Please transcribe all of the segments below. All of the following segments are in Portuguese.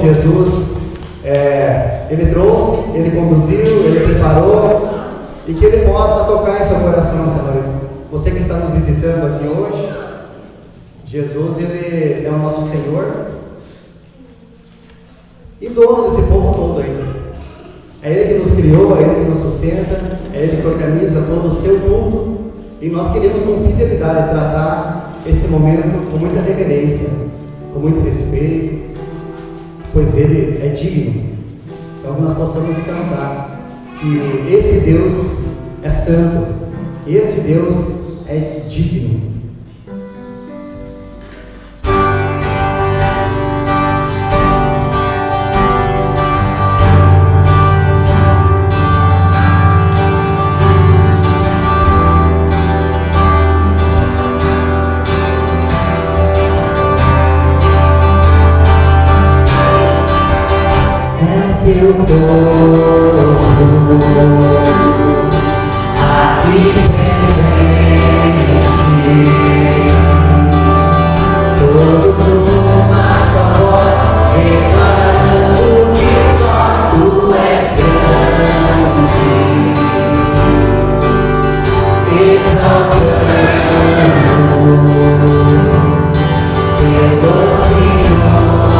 Jesus, Ele trouxe, Ele conduziu, Ele preparou, e que Ele possa tocar em seu coração essa noite. Você que está nos visitando aqui hoje, Jesus, Ele é o nosso Senhor e dono desse povo todo aí. É Ele que nos criou, é Ele que nos sustenta, é Ele que organiza todo o seu povo, e nós queremos com fidelidade tratar esse momento com muita reverência, com muito respeito, pois Ele é digno. Então que nós possamos cantar que esse Deus é santo, esse Deus é digno. Teu povo aqui presente, todos numa só voz, declarando que só Tu és grande, exaltamos Teu doce nome.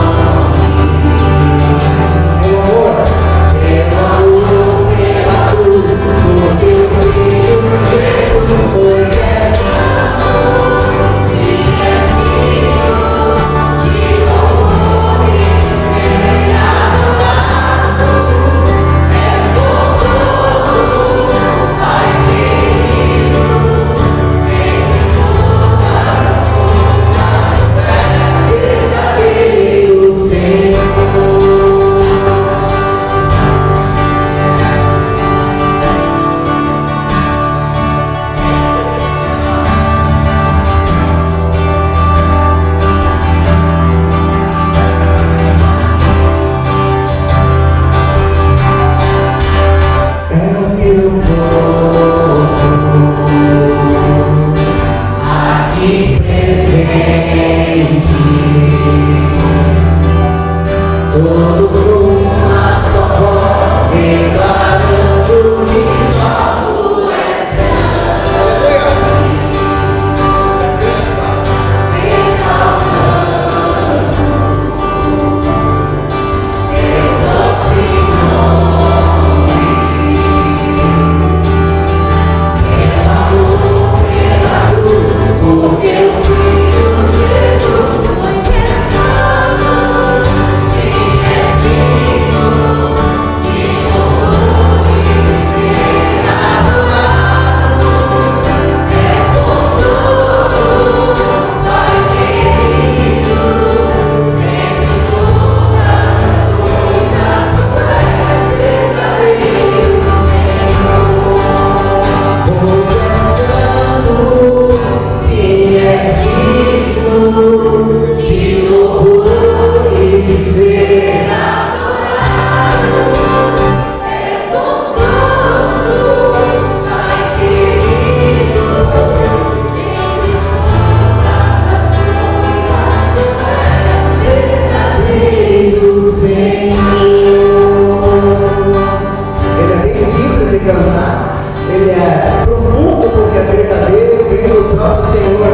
ele é profundo porque é verdadeiro, vem do próprio Senhor.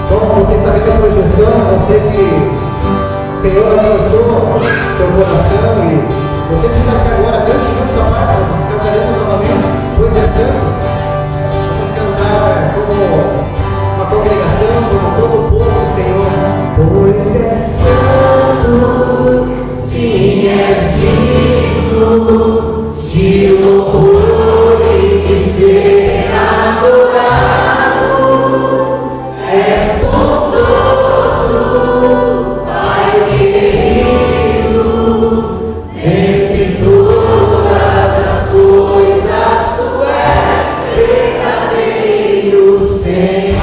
Então, você está vendo a projeção, você que o Senhor alcançou teu coração e você precisa que agora cante junto essa parte, nós cantaremos novamente, pois é santo. Vamos cantar como uma congregação, como todo o povo do Senhor. Pois é santo, sim, és digno de louvor e de ser adorado. És bondoso, Pai querido, entre todas as coisas tu és verdadeiro, Senhor.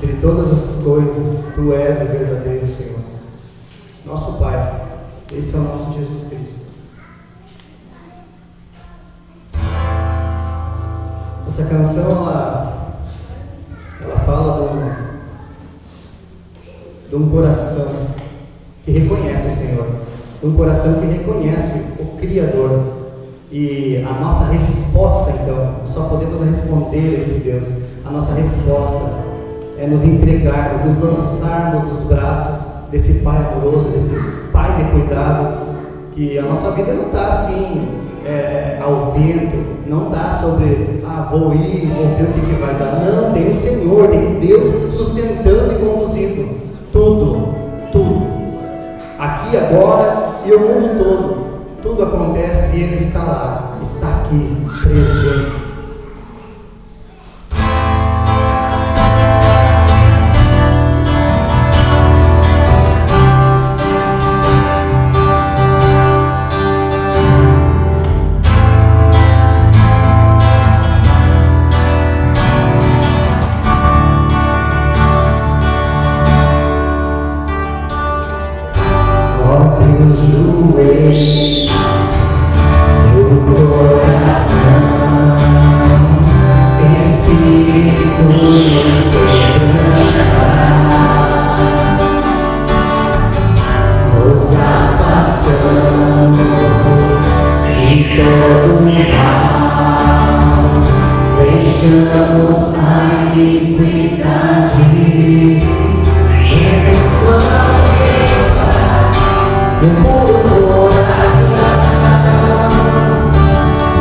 entre todas as coisas, tu és o verdadeiro Senhor. Nosso Pai, esse é o nosso Jesus Cristo. Essa canção, ela fala de um coração que reconhece o Senhor, de um coração que reconhece o Criador. E a nossa resposta, então, só podemos responder a esse Deus. A nossa resposta é nos entregarmos, nos lançarmos nos braços desse Pai amoroso, desse Pai de cuidado, que a nossa vida não está assim, ao vento, não está sobre, vou ir, vou ver o que vai dar. Não, tem o Senhor, tem Deus sustentando e conduzindo tudo, aqui, agora e o mundo todo. Tudo acontece e Ele está lá, está aqui, presente. Deixamos a iniquidade no puro coração,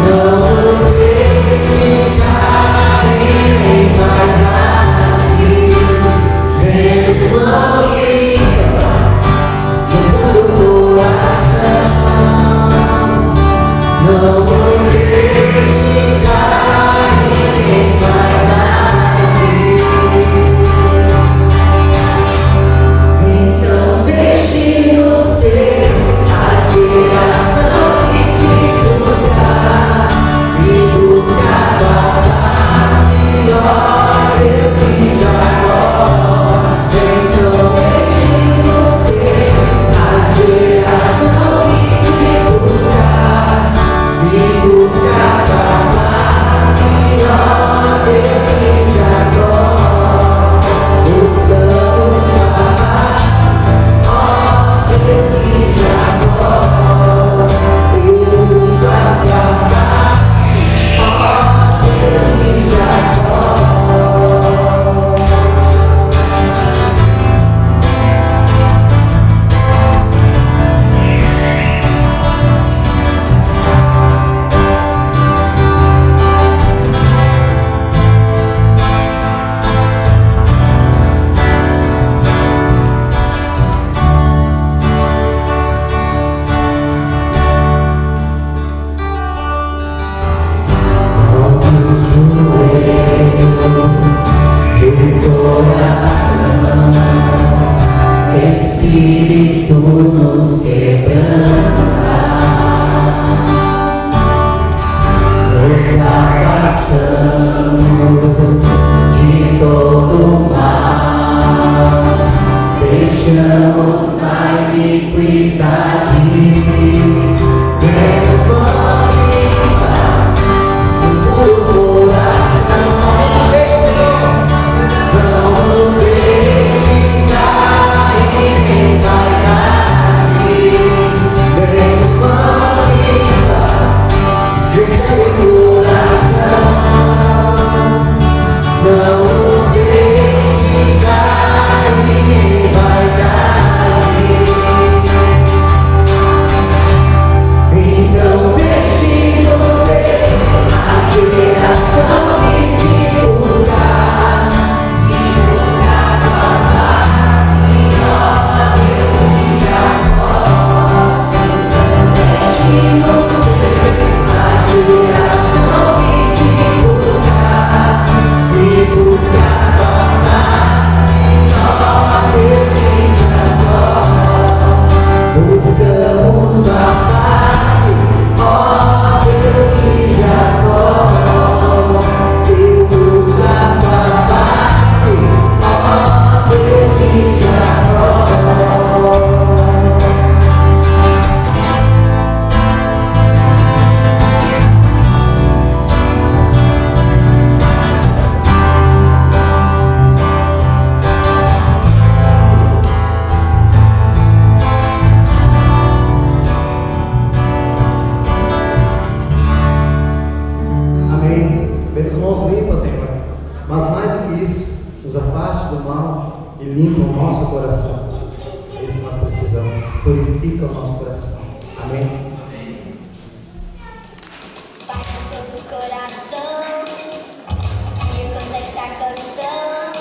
não nos deixe cair em vaidade, menos mãos limpas no puro coração, não nos deixe cair em vaidade. Então deixe-nos ser a geração que te buscar e buscar tua face, ó Deus de Jacó. Então deixe-nos ser a geração que te buscar e buscar tua face, ó Deus de Jacó. Buscamos tua face, ó Deus de Jacó. Eu busco a tua face, ó Deus de Jacó. Os joelhos do coração, Espírito nos quebranta, nos afastamos de todo mal, deixamos a iniquidade, menos mãos limpas no puro coração. Não nos deixe cair em vaidade, purifica o nosso coração. Amém? Pai de todo coração, que eu canto esta canção.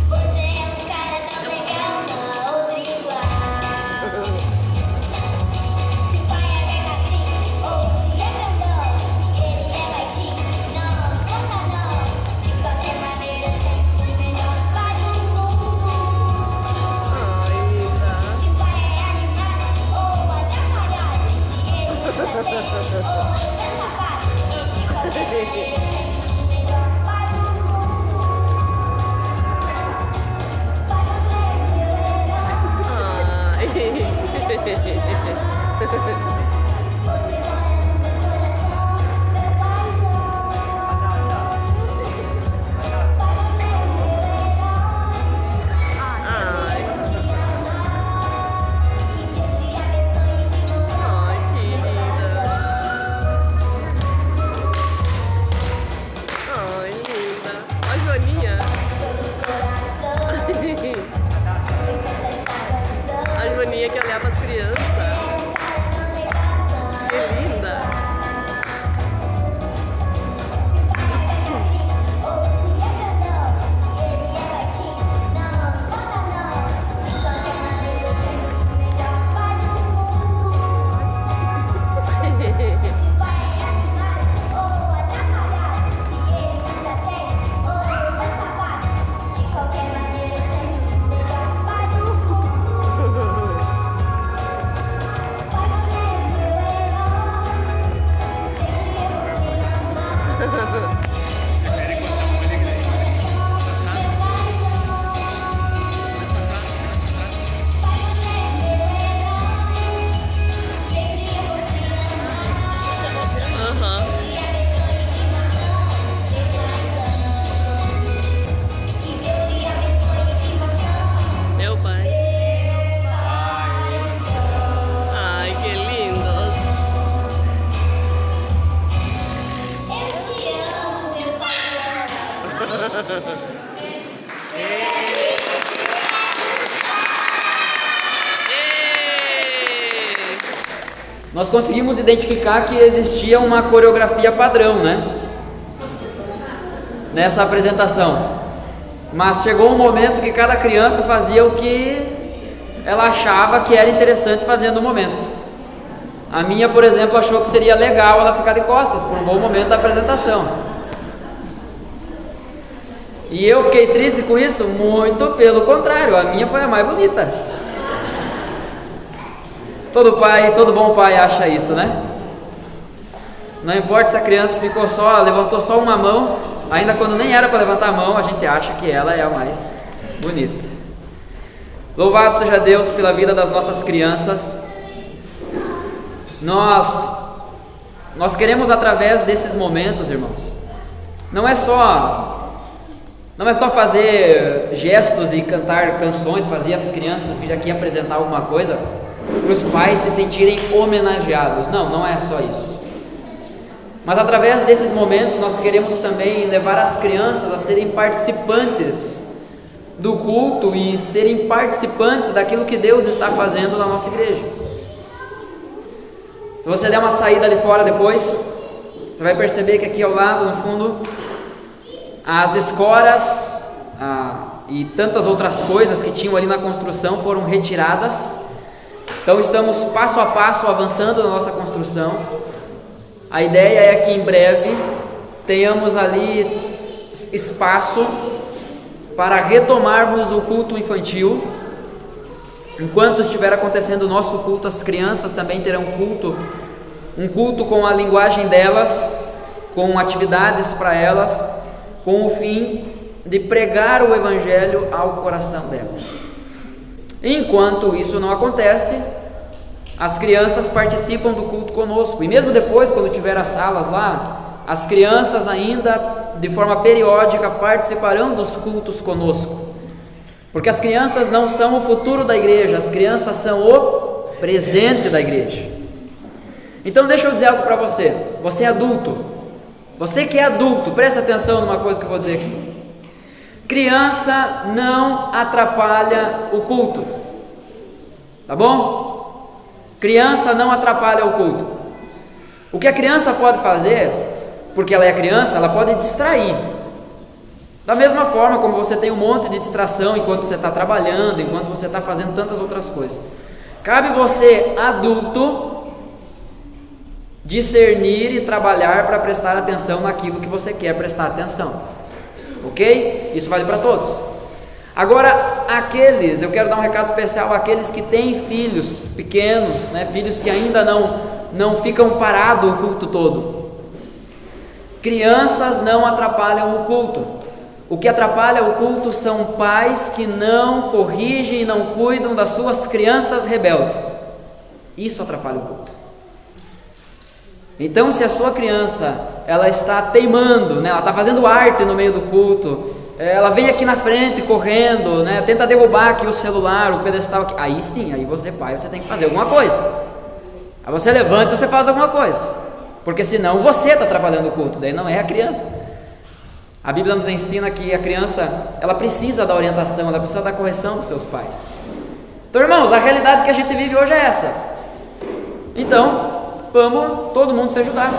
Você é um cara tão legal, não há outro igual. Se o pai é bem magrinho ou se é grandão, ele é baixinho, não importa não. De qualquer maneira tem o melhor pai do mundo. Se o pai é animado ou atrapalhado, se ele nunca tem ou anda safado, de qualquer maneira tem o melhor pai do mundo. Pai, você é meu herói. A Joaninha que olhar para as crianças. Que linda. Meu pai. Ai, que lindos. Eu te amo, meu pai. Nós conseguimos identificar que existia uma coreografia padrão, né? Nessa apresentação. Mas chegou um momento que cada criança fazia o que ela achava que era interessante fazer no momento. A minha, por exemplo, achou que seria legal ela ficar de costas por um bom momento da apresentação. E eu fiquei triste com isso? Muito pelo contrário, a minha foi a mais bonita. Todo pai, todo bom pai acha isso, né? Não importa se a criança levantou só uma mão, ainda quando nem era para levantar a mão, a gente acha que ela é a mais bonita. Louvado seja Deus pela vida das nossas crianças. Nós queremos, através desses momentos, irmãos, não é só fazer gestos e cantar canções, fazer as crianças vir aqui apresentar alguma coisa para os pais se sentirem homenageados. Não é só isso. Mas através desses momentos nós queremos também levar as crianças a serem participantes do culto e serem participantes daquilo que Deus está fazendo na nossa igreja. Se você der uma saída ali fora depois, você vai perceber que aqui ao lado, no fundo, as escoras e tantas outras coisas que tinham ali na construção foram retiradas. Então estamos passo a passo avançando na nossa construção. A ideia é que em breve tenhamos ali espaço para retomarmos o culto infantil. Enquanto estiver acontecendo o nosso culto, as crianças também terão um culto com a linguagem delas, com atividades para elas, com o fim de pregar o Evangelho ao coração delas. Enquanto isso não acontece, as crianças participam do culto conosco, e mesmo depois, quando tiver as salas lá, as crianças ainda, de forma periódica, participarão dos cultos conosco, porque as crianças não são o futuro da igreja, as crianças são o presente da igreja. Então deixa eu dizer algo para você, você é adulto, você que é adulto, presta atenção numa coisa que eu vou dizer aqui. Criança não atrapalha o culto. Tá bom? Criança não atrapalha o culto. O que a criança pode fazer, porque ela é criança, ela pode distrair. Da mesma forma como você tem um monte de distração enquanto você está trabalhando, enquanto você está fazendo tantas outras coisas. Cabe você, adulto, discernir e trabalhar para prestar atenção naquilo que você quer prestar atenção. Ok? Isso vale para todos. Agora, eu quero dar um recado especial àqueles que têm filhos pequenos, né? Filhos que ainda não ficam parados o culto todo. Crianças não atrapalham o culto. O que atrapalha o culto são pais que não corrigem e não cuidam das suas crianças rebeldes. Isso atrapalha o culto. Então, se a sua criança ela está teimando, né? Ela está fazendo arte no meio do culto, ela vem aqui na frente correndo, né? Tenta derrubar aqui o celular, o pedestal aqui. Aí sim, aí você, pai, você tem que fazer alguma coisa. Aí você levanta e você faz alguma coisa, porque senão você está atrapalhando o culto, daí não é a criança. A Bíblia nos ensina que a criança, ela precisa da orientação, ela precisa da correção dos seus pais. Então, irmãos, a realidade que a gente vive hoje é essa. Então, vamos todo mundo se ajudar.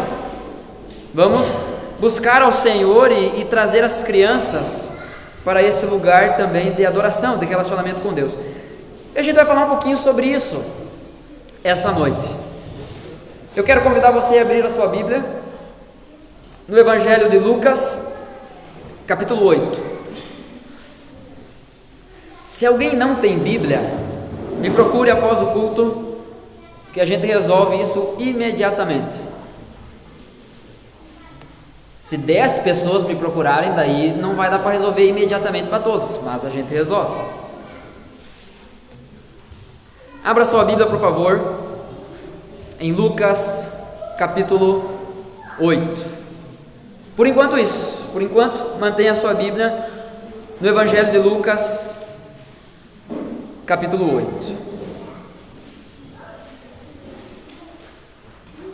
Vamos buscar ao Senhor e trazer as crianças para esse lugar também de adoração, de relacionamento com Deus. E a gente vai falar um pouquinho sobre isso essa noite. Eu quero convidar você a abrir a sua Bíblia no Evangelho de Lucas, capítulo 8. Se alguém não tem Bíblia, me procure após o culto, que a gente resolve isso imediatamente. Se 10 pessoas me procurarem, daí não vai dar para resolver imediatamente para todos, mas a gente resolve. Abra sua Bíblia, por favor, em Lucas, capítulo 8. Por enquanto, mantenha a sua Bíblia no Evangelho de Lucas, capítulo 8.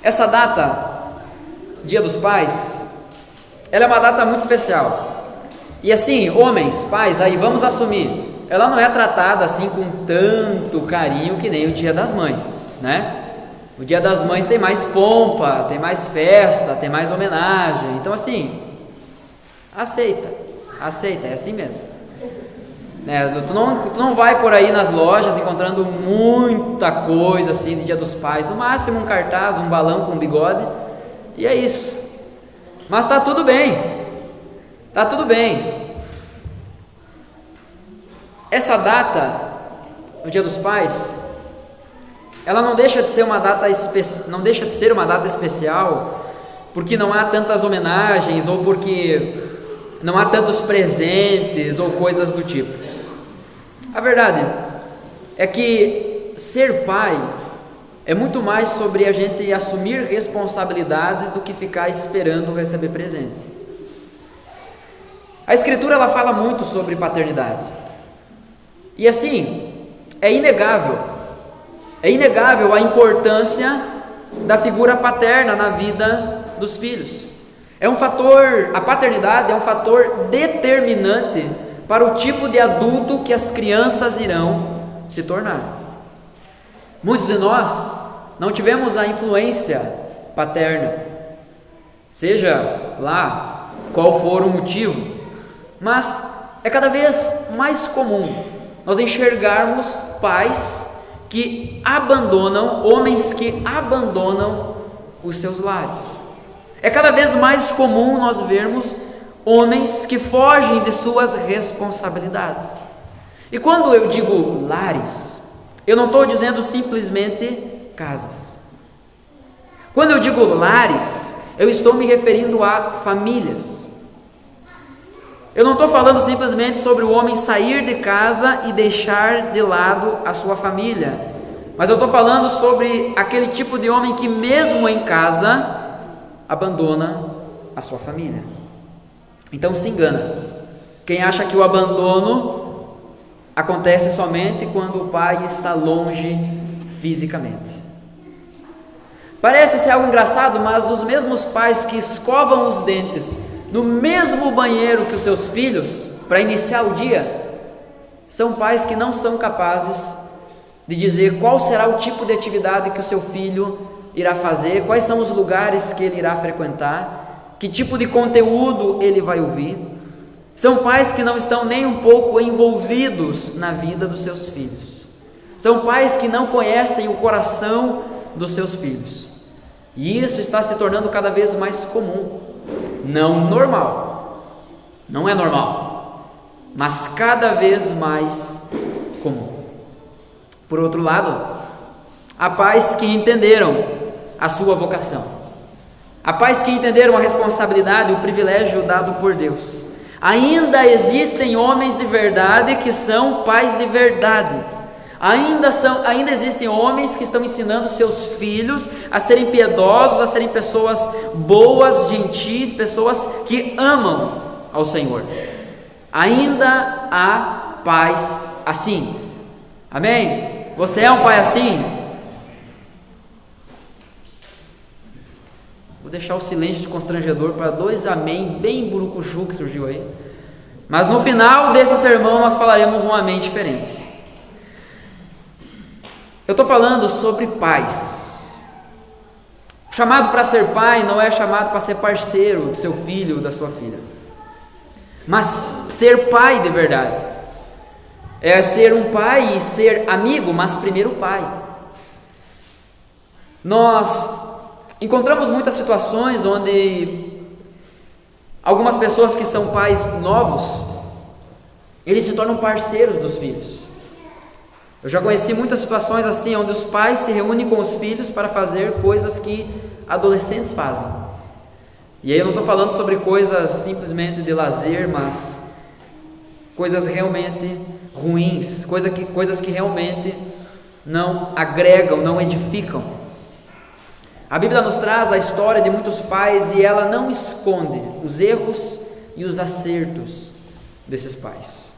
Essa data, Dia dos Pais, ela é uma data muito especial. E assim, homens, pais, aí vamos assumir, ela não é tratada assim com tanto carinho que nem o Dia das Mães, né? O Dia das Mães tem mais pompa, tem mais festa, tem mais homenagem. Então assim, aceita, é assim mesmo, né? Tu não vai por aí nas lojas encontrando muita coisa assim de Dia dos Pais. No máximo um cartaz, um balão com bigode, e é isso. Mas tá tudo bem. Essa data, o Dia dos Pais, ela não deixa de ser uma data especial, porque não há tantas homenagens, ou porque não há tantos presentes, ou coisas do tipo. A verdade é que ser pai é muito mais sobre a gente assumir responsabilidades do que ficar esperando receber presente. A Escritura ela fala muito sobre paternidade. E assim, é inegável a importância da figura paterna na vida dos filhos. A paternidade é um fator determinante para o tipo de adulto que as crianças irão se tornar. Muitos de nós não tivemos a influência paterna, seja lá qual for o motivo, mas é cada vez mais comum nós enxergarmos pais que abandonam, homens que abandonam os seus lares. É cada vez mais comum nós vermos homens que fogem de suas responsabilidades. E quando eu digo lares, eu não estou dizendo simplesmente casas. Quando eu digo lares, eu estou me referindo a famílias. Eu não estou falando simplesmente sobre o homem sair de casa e deixar de lado a sua família, mas eu estou falando sobre aquele tipo de homem que mesmo em casa abandona a sua família. Então se engana quem acha que o abandono acontece somente quando o pai está longe fisicamente. Parece ser algo engraçado, mas os mesmos pais que escovam os dentes no mesmo banheiro que os seus filhos para iniciar o dia, são pais que não são capazes de dizer qual será o tipo de atividade que o seu filho irá fazer, quais são os lugares que ele irá frequentar, que tipo de conteúdo ele vai ouvir. São pais que não estão nem um pouco envolvidos na vida dos seus filhos. São pais que não conhecem o coração dos seus filhos. E isso está se tornando cada vez mais comum. Não normal. Não é normal. Mas cada vez mais comum. Por outro lado, há pais que entenderam a sua vocação. Há pais que entenderam a responsabilidade e o privilégio dado por Deus. Ainda existem homens de verdade que são pais de verdade. Ainda existem homens que estão ensinando seus filhos a serem piedosos, a serem pessoas boas, gentis, pessoas que amam ao Senhor. Ainda há pais assim. Amém? Você é um pai assim? Vou deixar o silêncio constrangedor para 2 amém bem burucuchu que surgiu aí. Mas no final desse sermão nós falaremos um amém diferente. Eu estou falando sobre pais. O chamado para ser pai não é chamado para ser parceiro do seu filho ou da sua filha. Mas ser pai de verdade. É ser um pai e ser amigo, mas primeiro pai. Nós encontramos muitas situações onde algumas pessoas que são pais novos, eles se tornam parceiros dos filhos. Eu já conheci muitas situações assim, onde os pais se reúnem com os filhos para fazer coisas que adolescentes fazem. E aí eu não estou falando sobre coisas simplesmente de lazer, mas coisas realmente ruins, coisas que realmente não agregam, não edificam. A Bíblia nos traz a história de muitos pais e ela não esconde os erros e os acertos desses pais.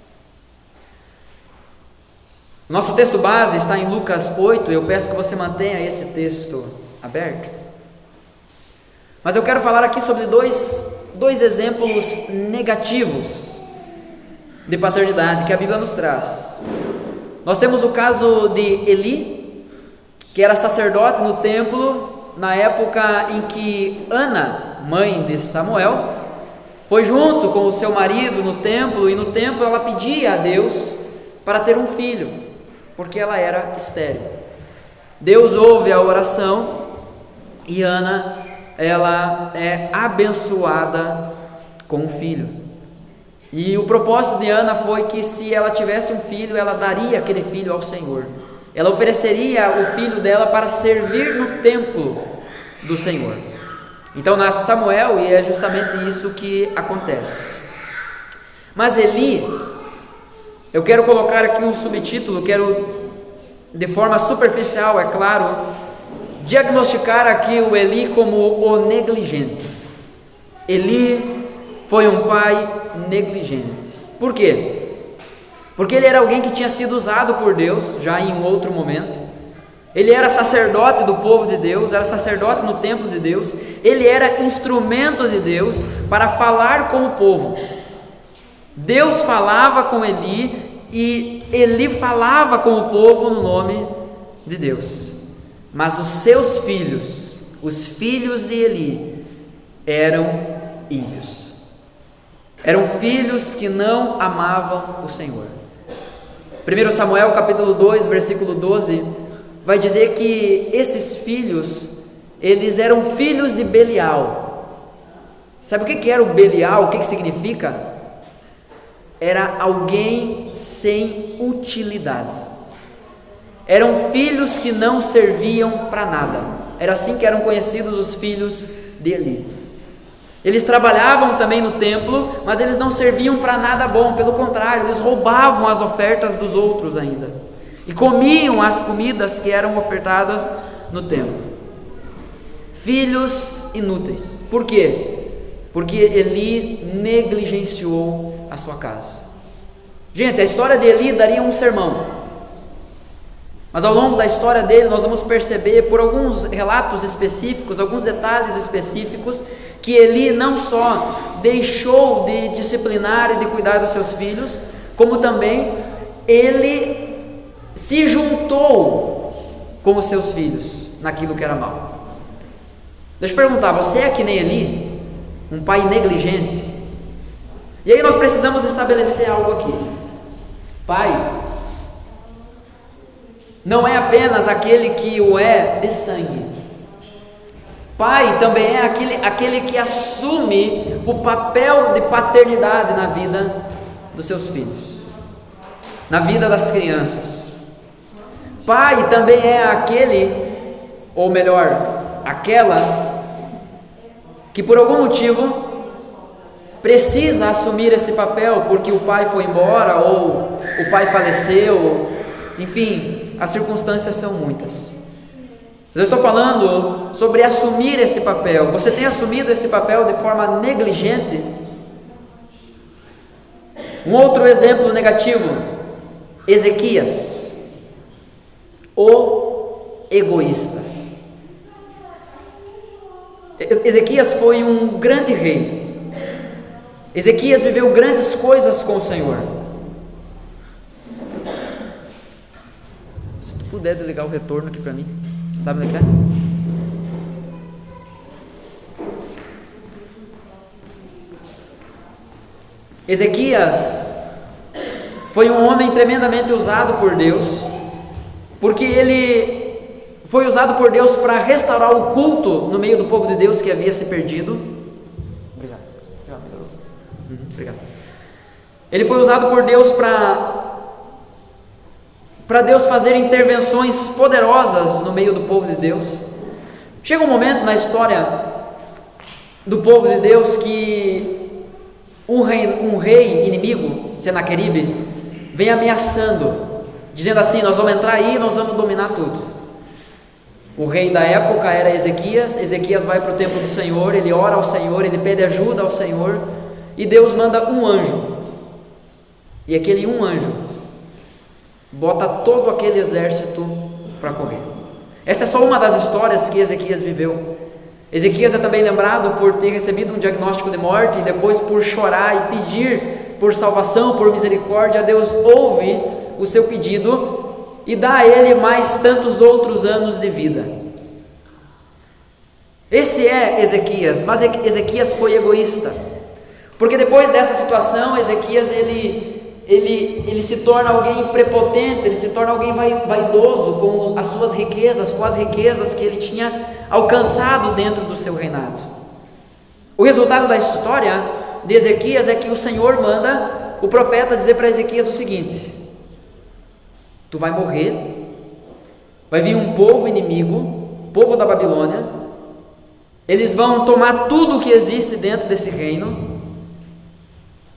Nosso texto base está em Lucas 8, eu peço que você mantenha esse texto aberto. Mas eu quero falar aqui sobre dois exemplos negativos de paternidade que a Bíblia nos traz. Nós temos o caso de Eli, que era sacerdote no templo, na época em que Ana, mãe de Samuel, foi junto com o seu marido no templo, e no templo ela pedia a Deus para ter um filho, porque ela era estéril. Deus ouve a oração e Ana, ela é abençoada com um filho. E o propósito de Ana foi que se ela tivesse um filho, ela daria aquele filho ao Senhor. Ela ofereceria o filho dela para servir no templo do Senhor. Então nasce Samuel e é justamente isso que acontece. Mas Eli, eu quero colocar aqui um subtítulo, quero de forma superficial, é claro, diagnosticar aqui o Eli como o negligente. Eli foi um pai negligente. Por quê? Porque ele era alguém que tinha sido usado por Deus já em um outro momento. Ele era sacerdote do povo de Deus, era sacerdote no templo de Deus, ele era instrumento de Deus para falar com o povo. Deus falava com Eli e Eli falava com o povo no nome de Deus. Mas os seus filhos, os filhos de Eli, eram ímpios. Eram filhos que não amavam o Senhor. 1 Samuel capítulo 2, versículo 12, vai dizer que esses filhos, eles eram filhos de Belial. Sabe o que era o Belial? O que significa? Era alguém sem utilidade. Eram filhos que não serviam para nada. Era assim que eram conhecidos os filhos de Eli. Eles trabalhavam também no templo, mas eles não serviam para nada bom. Pelo contrário, eles roubavam as ofertas dos outros ainda. E comiam as comidas que eram ofertadas no templo. Filhos inúteis. Por quê? Porque Eli negligenciou a sua casa. Gente, a história de Eli daria um sermão. Mas ao longo da história dele nós vamos perceber por alguns relatos específicos, alguns detalhes específicos, que Eli não só deixou de disciplinar e de cuidar dos seus filhos, como também ele se juntou com os seus filhos naquilo que era mal. Deixa eu perguntar, você é que nem Eli? Um pai negligente? E aí nós precisamos estabelecer algo aqui. Pai não é apenas aquele que o é de sangue. Pai também é aquele que assume o papel de paternidade na vida dos seus filhos, na vida das crianças. Pai também é aquele, ou melhor, aquela que por algum motivo precisa assumir esse papel, porque o pai foi embora, ou o pai faleceu, enfim, as circunstâncias são muitas. Mas eu estou falando sobre assumir esse papel. Você tem assumido esse papel de forma negligente? Um outro exemplo negativo, Ezequias, o egoísta. Ezequias foi um grande rei. Ezequias viveu grandes coisas com o Senhor. Se tu puder desligar o retorno aqui para mim, sabe onde é que é? Ezequias foi um homem tremendamente usado por Deus, porque ele foi usado por Deus para restaurar o culto no meio do povo de Deus que havia se perdido. Obrigado. Ele foi usado por Deus para Deus fazer intervenções poderosas no meio do povo de Deus. Chega um momento na história do povo de Deus que um rei inimigo, Senaqueribe, vem ameaçando, dizendo assim: nós vamos entrar aí e nós vamos dominar tudo. O rei da época era Ezequias. Ezequias vai para o templo do Senhor, ele ora ao Senhor, ele pede ajuda ao Senhor, e Deus manda um anjo, e aquele um anjo bota todo aquele exército para correr. Essa é só uma das histórias que Ezequias viveu. Ezequias é também lembrado por ter recebido um diagnóstico de morte e depois por chorar e pedir por salvação, por misericórdia. Deus ouve o seu pedido e dá a ele mais tantos outros anos de vida. Esse é Ezequias, mas Ezequias foi egoísta, porque depois dessa situação, Ezequias ele se torna alguém prepotente, ele se torna alguém vaidoso com as suas riquezas, com as riquezas que ele tinha alcançado dentro do seu reinado. O resultado da história de Ezequias é que o Senhor manda o profeta dizer para Ezequias o seguinte: tu vai morrer, vai vir um povo inimigo, povo da Babilônia, eles vão tomar tudo o que existe dentro desse reino,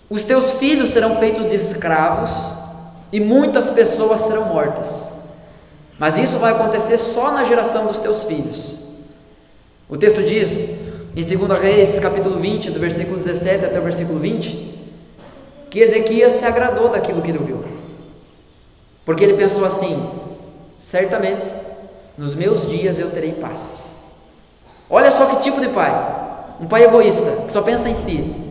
os teus filhos serão feitos de escravos e muitas pessoas serão mortas, mas isso vai acontecer só na geração dos teus filhos. O texto diz em 2 Reis capítulo 20, do versículo 17 até o versículo 20, que Ezequias se agradou daquilo que ele ouviu, porque ele pensou assim: certamente nos meus dias eu terei paz. Olha só que tipo de pai, um pai egoísta, que só pensa em si.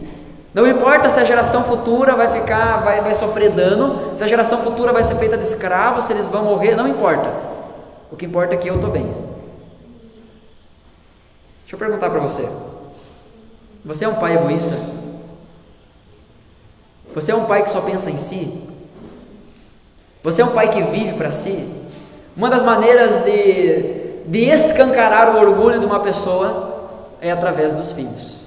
Não importa se a geração futura vai sofrer dano, se a geração futura vai ser feita de escravos, se eles vão morrer, não importa. O que importa é que eu estou bem. Deixa eu perguntar para você: você é um pai egoísta? Você é um pai que só pensa em si? Você é um pai que vive para si? Uma das maneiras de escancarar o orgulho de uma pessoa é através dos filhos.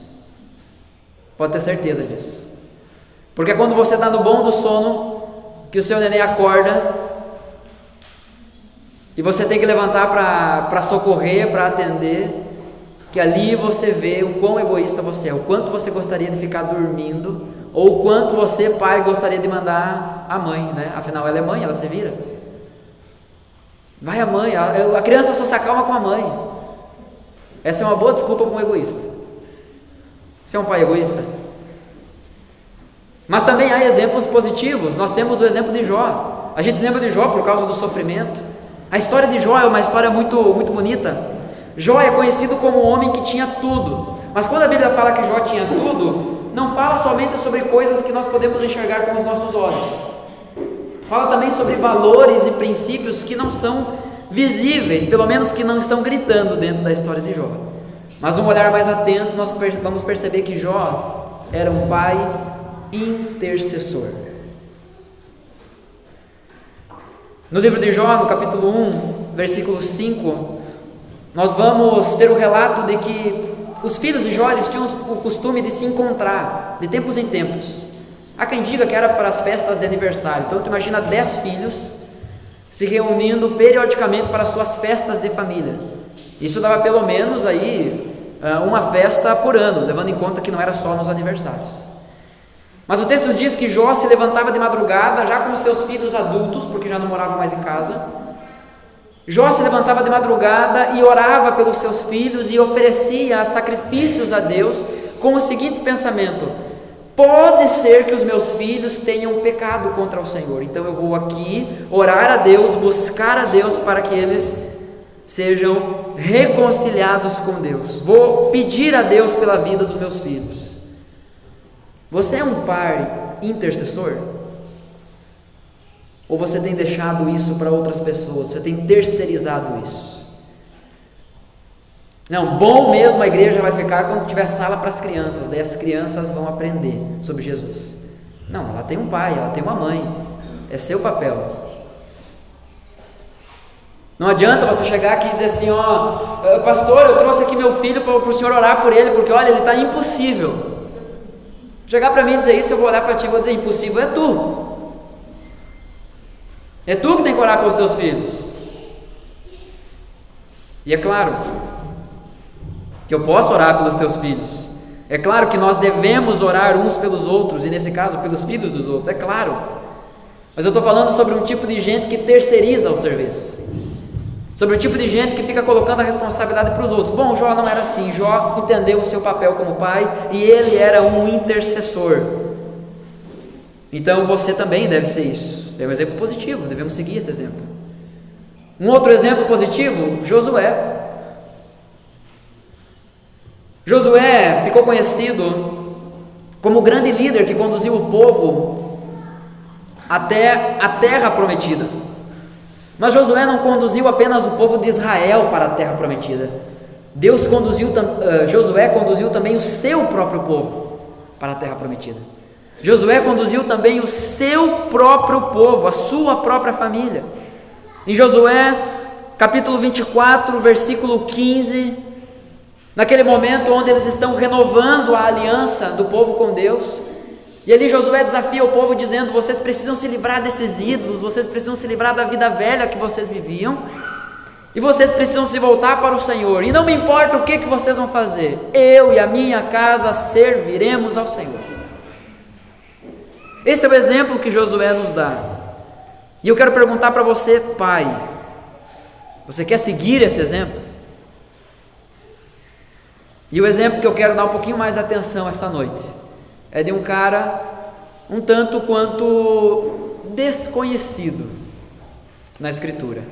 Pode ter certeza disso. Porque quando você está no bom do sono, que o seu neném acorda e você tem que levantar para socorrer, para atender, que ali você vê o quão egoísta você é, o quanto você gostaria de ficar dormindo, ou o quanto você, pai, gostaria de mandar a mãe, né? Afinal, ela é mãe, ela se vira. Vai a mãe, a criança só se acalma com a mãe. Essa é uma boa desculpa para um egoísta. Você é um pai egoísta? Mas também há exemplos positivos. Nós temos o exemplo de Jó. A gente lembra de Jó por causa do sofrimento. A história de Jó é uma história muito, muito bonita. Jó é conhecido como um homem que tinha tudo. Mas quando a Bíblia fala que Jó tinha tudo, não fala somente sobre coisas que nós podemos enxergar com os nossos olhos. Fala também sobre valores e princípios que não são visíveis, pelo menos que não estão gritando dentro da história de Jó. Mas um olhar mais atento, nós vamos perceber que Jó era um pai intercessor. No livro de Jó, no capítulo 1, versículo 5, nós vamos ter o relato de que os filhos de Jó, eles tinham o costume de se encontrar de tempos em tempos. Há quem diga que era para as festas de aniversário. Então tu imagina 10 filhos se reunindo periodicamente para as suas festas de família. Isso dava pelo menos aí uma festa por ano, levando em conta que não era só nos aniversários. Mas o texto diz que Jó se levantava de madrugada, já com os seus filhos adultos, porque já não moravam mais em casa. Jó se levantava de madrugada e orava pelos seus filhos e oferecia sacrifícios a Deus com o seguinte pensamento: pode ser que os meus filhos tenham pecado contra o Senhor, então eu vou aqui orar a Deus, buscar a Deus para que eles sejam reconciliados com Deus. Vou pedir a Deus pela vida dos meus filhos. Você é um pai intercessor? Ou você tem deixado isso para outras pessoas? Você tem terceirizado isso? Não, bom mesmo a igreja vai ficar quando tiver sala para as crianças, daí as crianças vão aprender sobre Jesus. Não, ela tem um pai, ela tem uma mãe, é seu papel. Não adianta você chegar aqui e dizer assim: pastor, eu trouxe aqui meu filho para o senhor orar por ele, porque olha, ele está impossível. Chegar para mim e dizer isso, eu vou olhar para ti e vou dizer: impossível é tu. É tu que tem que orar pelos teus filhos. E é claro que eu posso orar pelos teus filhos. É claro que nós devemos orar uns pelos outros, e nesse caso pelos filhos dos outros, é claro. Mas eu estou falando sobre um tipo de gente que terceiriza o serviço, sobre o tipo de gente que fica colocando a responsabilidade para os outros. Bom, Jó não era assim. Jó entendeu o seu papel como pai e ele era um intercessor. Então você também deve ser isso. É um exemplo positivo, devemos seguir esse exemplo. Um outro exemplo positivo, Josué. Josué ficou conhecido como o grande líder que conduziu o povo até a terra prometida. Mas Josué não conduziu apenas o povo de Israel para a terra prometida. Josué conduziu também o seu próprio povo para a terra prometida. Josué conduziu também o seu próprio povo, a sua própria família. Em Josué, capítulo 24, versículo 15, naquele momento onde eles estão renovando a aliança do povo com Deus, e ali Josué desafia o povo dizendo: vocês precisam se livrar desses ídolos, vocês precisam se livrar da vida velha que vocês viviam, e vocês precisam se voltar para o Senhor, e não me importa o que vocês vão fazer, eu e a minha casa serviremos ao Senhor. Esse é o exemplo que Josué nos dá. E eu quero perguntar para você, pai, você quer seguir esse exemplo? E o exemplo que eu quero dar um pouquinho mais de atenção essa noite é de um cara um tanto quanto desconhecido na Escritura.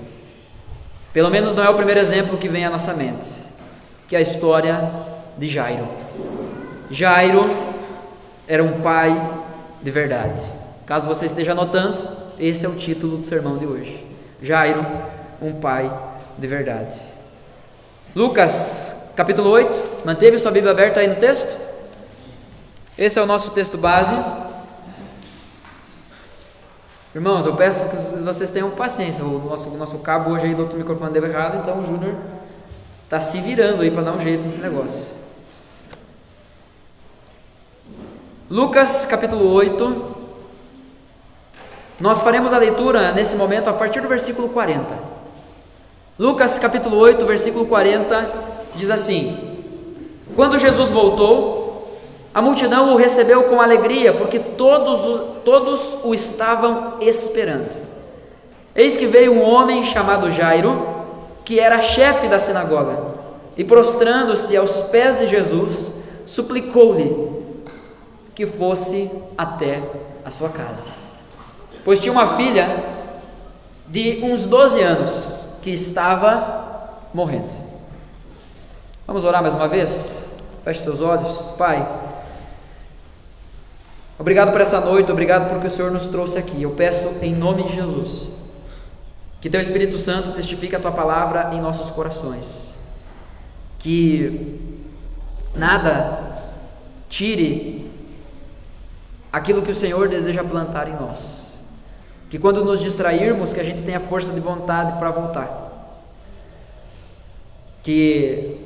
Pelo menos não é o primeiro exemplo que vem à nossa mente, que é a história de Jairo. Jairo era um pai de verdade. Caso você esteja anotando, esse é o título do sermão de hoje. Jairo, um pai de verdade. Lucas, capítulo 8, manteve sua Bíblia aberta aí no texto? Esse é o nosso texto base. Irmãos, eu peço que vocês tenham paciência. O nosso cabo hoje aí do outro microfone deu errado, então o Júnior está se virando aí para dar um jeito nesse negócio. Lucas capítulo 8, nós faremos a leitura nesse momento a partir do versículo 40. Lucas capítulo 8, versículo 40 diz assim: quando Jesus voltou, a multidão o recebeu com alegria, porque todos o estavam esperando. Eis que veio um homem chamado Jairo, que era chefe da sinagoga, e prostrando-se aos pés de Jesus, suplicou-lhe que fosse até a sua casa, pois tinha uma filha de uns 12 anos que estava morrendo. Vamos orar mais uma vez? Feche seus olhos. Pai, Obrigado por essa noite, obrigado porque o Senhor nos trouxe aqui. Eu peço em nome de Jesus que Teu Espírito Santo testifique a Tua palavra em nossos corações, que nada tire aquilo que o Senhor deseja plantar em nós, que quando nos distrairmos, que a gente tenha força de vontade para voltar, que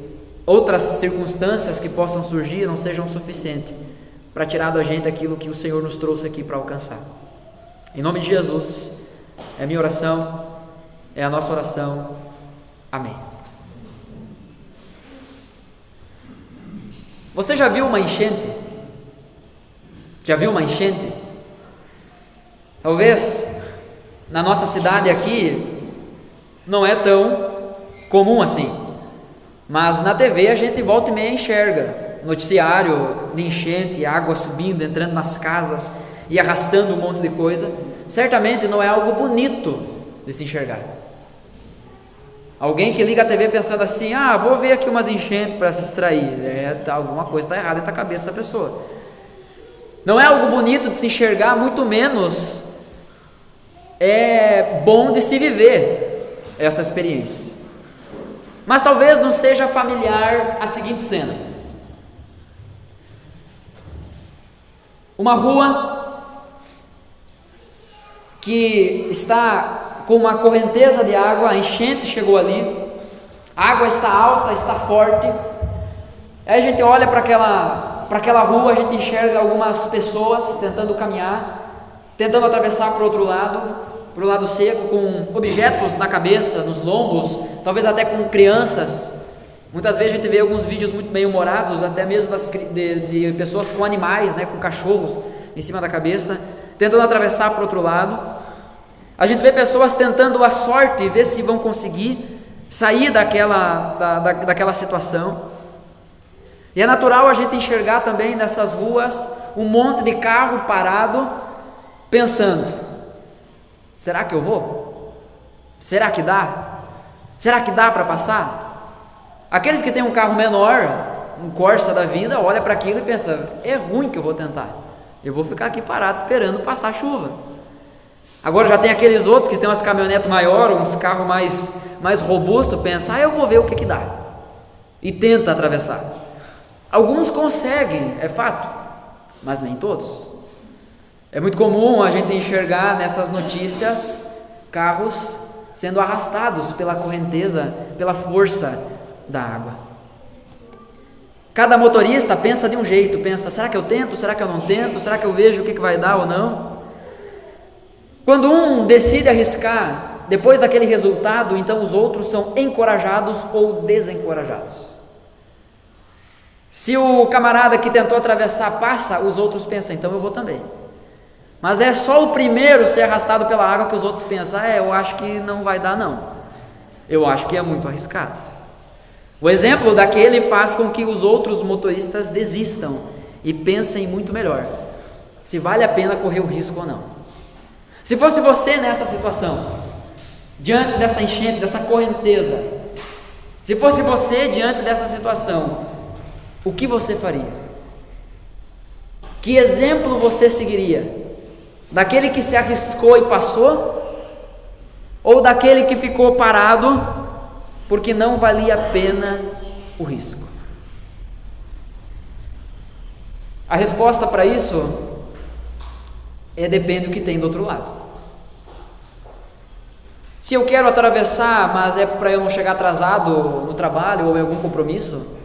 outras circunstâncias que possam surgir não sejam suficientes para tirar da gente aquilo que o Senhor nos trouxe aqui para alcançar. Em nome de Jesus, é a minha oração, é a nossa oração. Amém. Você já viu uma enchente? Já viu uma enchente? Talvez na nossa cidade aqui não é tão comum assim, mas na TV a gente volta e meia enxerga noticiário de enchente, água subindo, entrando nas casas e arrastando um monte de coisa. Certamente não é algo bonito de se enxergar. Alguém que liga a TV pensando assim: vou ver aqui umas enchentes para se distrair. Alguma coisa está errada na cabeça da pessoa. Não é algo bonito de se enxergar, muito menos é bom de se viver essa experiência. Mas talvez não seja familiar a seguinte cena: uma rua que está com uma correnteza de água, a enchente chegou ali, a água está alta, está forte. Aí a gente olha para aquela rua, a gente enxerga algumas pessoas tentando caminhar, tentando atravessar para o outro lado, para o lado seco, com objetos na cabeça, nos lombos, talvez até com crianças. Muitas vezes a gente vê alguns vídeos muito bem humorados, até mesmo de pessoas com animais, com cachorros em cima da cabeça, tentando atravessar para o outro lado. A gente vê pessoas tentando a sorte, ver se vão conseguir sair daquela situação. E é natural a gente enxergar também nessas ruas um monte de carro parado, pensando: será que eu vou? Será que dá? Será que dá para passar? Aqueles que têm um carro menor, um Corsa da vida, olha para aquilo e pensa: é ruim que eu vou tentar, eu vou ficar aqui parado esperando passar a chuva. Agora já tem aqueles outros que tem umas caminhonetes maiores, uns carros mais robustos, pensa: eu vou ver o que dá, e tenta atravessar. Alguns conseguem, é fato, mas nem todos. É muito comum a gente enxergar nessas notícias carros sendo arrastados pela correnteza, pela força da água. Cada motorista pensa de um jeito, pensa: será que eu tento? Será que eu não tento? Será que eu vejo o que vai dar ou não? Quando um decide arriscar, depois daquele resultado, então os outros são encorajados ou desencorajados. Se o camarada que tentou atravessar passa, os outros pensam: então eu vou também. Mas é só o primeiro ser arrastado pela água que os outros pensam: eu acho que não vai dar não, eu acho que é muito arriscado. O exemplo daquele faz com que os outros motoristas desistam e pensem muito melhor se vale a pena correr o risco ou não. Se fosse você nessa situação, diante dessa enchente, dessa correnteza, se fosse você diante dessa situação, o que você faria? Que exemplo você seguiria? Daquele que se arriscou e passou? Ou daquele que ficou parado porque não valia a pena o risco? A resposta para isso depende do que tem do outro lado. Se eu quero atravessar, mas é para eu não chegar atrasado no trabalho ou em algum compromisso,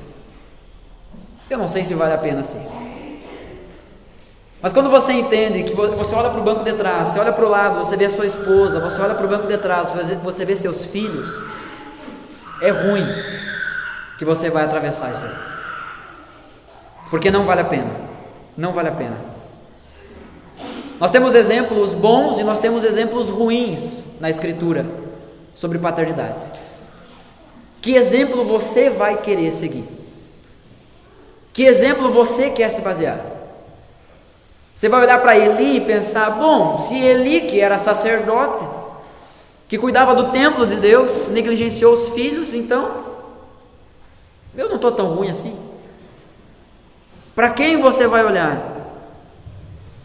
eu não sei se vale a pena assim. Mas quando você entende que você olha para o banco de trás, você olha para o lado, você vê a sua esposa, você olha para o banco de trás, você vê seus filhos, é ruim que você vai atravessar isso aí, porque não vale a pena, não vale a pena. Nós temos exemplos bons e nós temos exemplos ruins na Escritura sobre paternidade. Que exemplo você vai querer seguir? Que exemplo você quer se basear? Você vai olhar para Eli e pensar: bom, se Eli, que era sacerdote, que cuidava do templo de Deus, negligenciou os filhos, então eu não estou tão ruim assim. Para quem você vai olhar?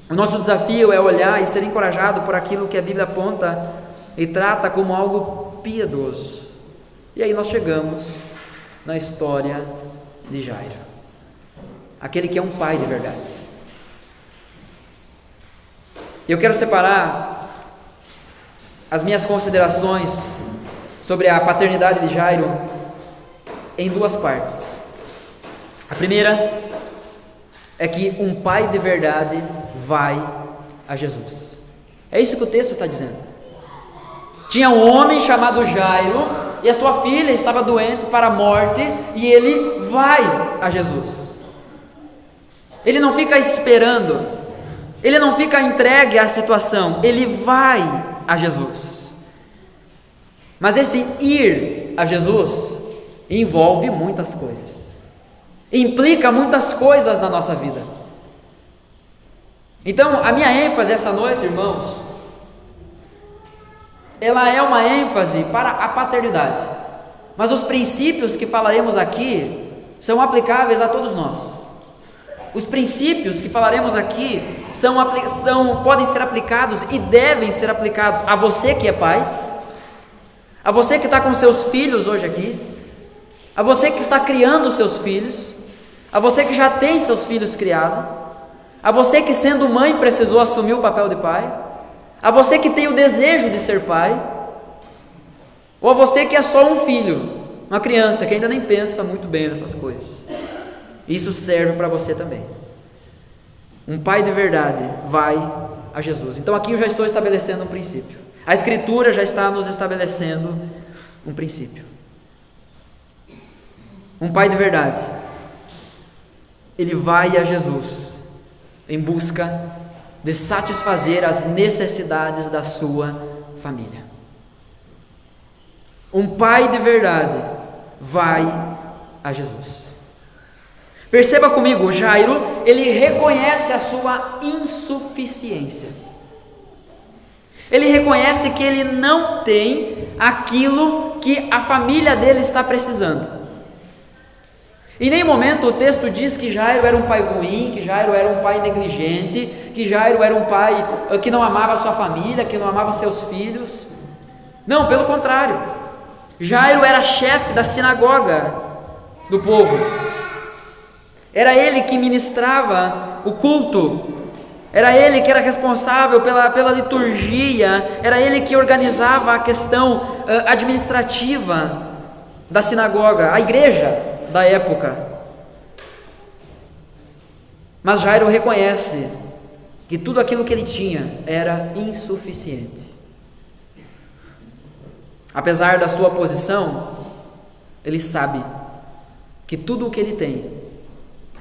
O nosso desafio é olhar e ser encorajado por aquilo que a Bíblia aponta e trata como algo piedoso. E aí nós chegamos na história de Jairo, aquele que é um pai de verdade. Eu quero separar as minhas considerações sobre a paternidade de Jairo em duas partes. A primeira é que um pai de verdade vai a Jesus. É isso que o texto está dizendo. Tinha um homem chamado Jairo e a sua filha estava doente para a morte e ele vai a Jesus. Ele não fica esperando, ele não fica entregue à situação, ele vai a Jesus. Mas esse ir a Jesus envolve muitas coisas, implica muitas coisas na nossa vida. Então, a minha ênfase essa noite, irmãos, ela é uma ênfase para a paternidade, mas os princípios que falaremos aqui são aplicáveis a todos nós. Os princípios que falaremos aqui podem ser aplicados e devem ser aplicados a você que é pai, a você que está com seus filhos hoje aqui, a você que está criando seus filhos, a você que já tem seus filhos criados, a você que sendo mãe precisou assumir o papel de pai, a você que tem o desejo de ser pai, ou a você que é só um filho, uma criança que ainda nem pensa muito bem nessas coisas. Isso serve para você também. Um pai de verdade vai a Jesus. Então aqui eu já estou estabelecendo um princípio. A Escritura já está nos estabelecendo um princípio. Um pai de verdade, ele vai a Jesus em busca de satisfazer as necessidades da sua família. Um pai de verdade vai a Jesus. Perceba comigo, Jairo, ele reconhece a sua insuficiência. Ele reconhece que ele não tem aquilo que a família dele está precisando. Em nenhum momento o texto diz que Jairo era um pai ruim, que Jairo era um pai negligente, que Jairo era um pai que não amava a sua família, que não amava seus filhos. Não, pelo contrário. Jairo era chefe da sinagoga do povo. Era ele que ministrava o culto, era ele que era responsável pela liturgia, era ele que organizava a questão administrativa da sinagoga, a igreja da época. Mas Jairo reconhece que tudo aquilo que ele tinha era insuficiente. Apesar da sua posição, ele sabe que tudo o que ele tem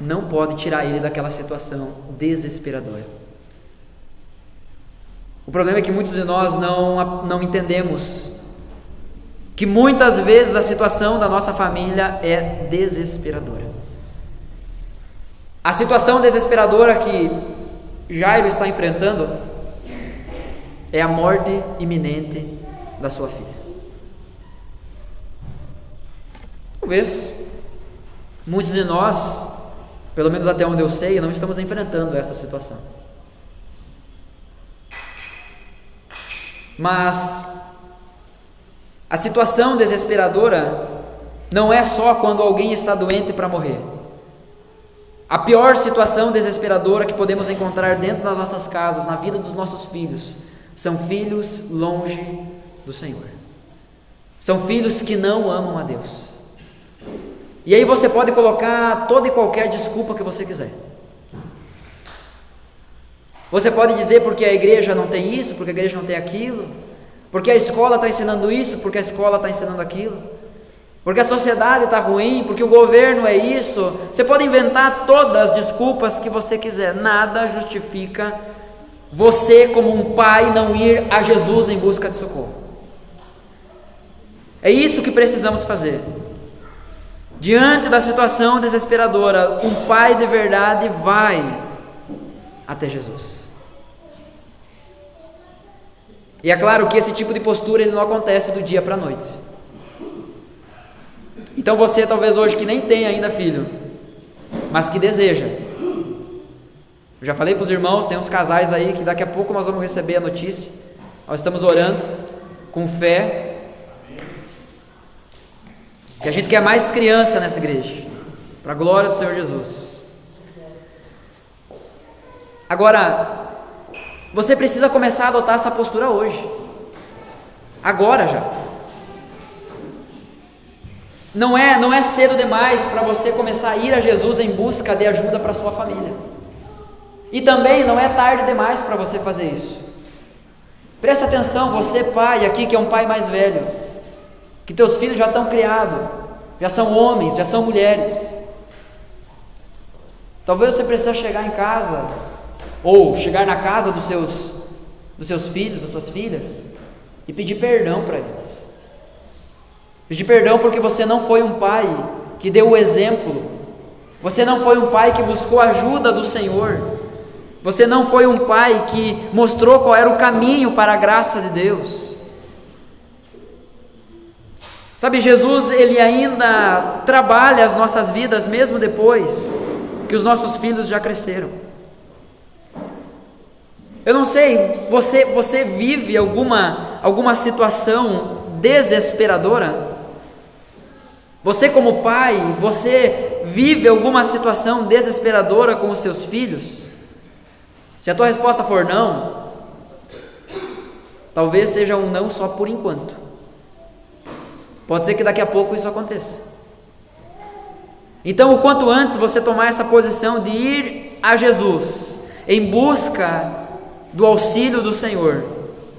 não pode tirar ele daquela situação desesperadora. O problema é que muitos de nós não entendemos que muitas vezes a situação da nossa família é desesperadora. A situação desesperadora que Jairo está enfrentando é a morte iminente da sua filha. Talvez muitos de nós, pelo menos até onde eu sei, não estamos enfrentando essa situação. Mas a situação desesperadora não é só quando alguém está doente para morrer. A pior situação desesperadora que podemos encontrar dentro das nossas casas, na vida dos nossos filhos, são filhos longe do Senhor. São filhos que não amam a Deus. E aí você pode colocar toda e qualquer desculpa que você quiser. Você pode dizer porque a igreja não tem isso, porque a igreja não tem aquilo, porque a escola está ensinando isso, porque a escola está ensinando aquilo, porque a sociedade está ruim, porque o governo é isso. Você pode inventar todas as desculpas que você quiser. Nada justifica você, como um pai, não ir a Jesus em busca de socorro. É isso que precisamos fazer. Diante da situação desesperadora, um pai de verdade vai até Jesus. E é claro que esse tipo de postura ele não acontece do dia para a noite. Então você talvez hoje que nem tem ainda filho, mas que deseja, Eu já falei para os irmãos, tem uns casais aí que daqui a pouco nós vamos receber a notícia. Nós estamos orando com fé, que a gente quer mais criança nessa igreja, para a glória do Senhor Jesus. Agora, você precisa começar a adotar essa postura hoje, agora já. Não é cedo demais para você começar a ir a Jesus em busca de ajuda para a sua família. E também não é tarde demais para você fazer isso. Presta atenção, você pai aqui que é um pai mais velho, que teus filhos já estão criados, já são homens, já são mulheres. Talvez você precise chegar em casa, ou chegar na casa dos seus filhos, das suas filhas, e pedir perdão para eles. Pedir perdão porque você não foi um pai que deu o exemplo, você não foi um pai que buscou a ajuda do Senhor, você não foi um pai que mostrou qual era o caminho para a graça de Deus. Sabe, Jesus, Ele ainda trabalha as nossas vidas mesmo depois que os nossos filhos já cresceram. Eu não sei, você vive alguma situação desesperadora? Você como pai, você vive alguma situação desesperadora com os seus filhos? Se a tua resposta for não, talvez seja um não só por enquanto. Pode ser que daqui a pouco isso aconteça. Então, o quanto antes você tomar essa posição de ir a Jesus em busca do auxílio do Senhor,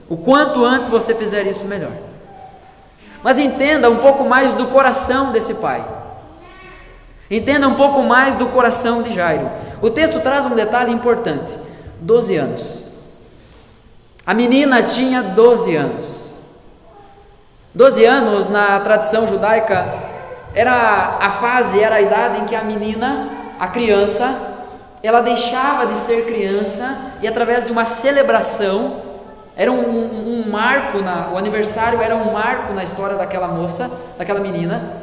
o quanto antes você fizer isso, melhor. Mas entenda um pouco mais do coração desse pai. Entenda um pouco mais do coração de Jairo. O texto traz um detalhe importante: 12 anos. A menina tinha 12 anos. 12 anos na tradição judaica era a idade em que a menina, a criança, ela deixava de ser criança e através de uma celebração, era um marco, o aniversário era um marco na história daquela moça, daquela menina,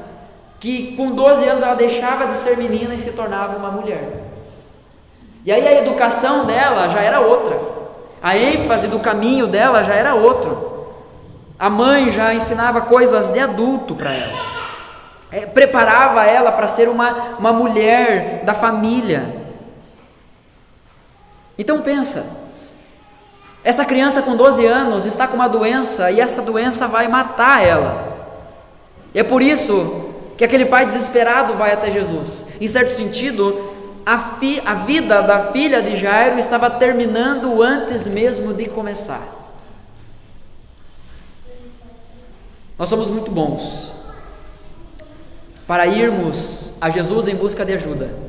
que com 12 anos ela deixava de ser menina e se tornava uma mulher. E aí a educação dela já era outra, a ênfase do caminho dela já era outro. A mãe já ensinava coisas de adulto para ela, preparava ela para ser uma mulher da família. Então pensa, essa criança com 12 anos está com uma doença e essa doença vai matar ela. E é por isso que aquele pai desesperado vai até Jesus. Em certo sentido, a vida da filha de Jairo estava terminando antes mesmo de começar. Nós somos muito bons para irmos a Jesus em busca de ajuda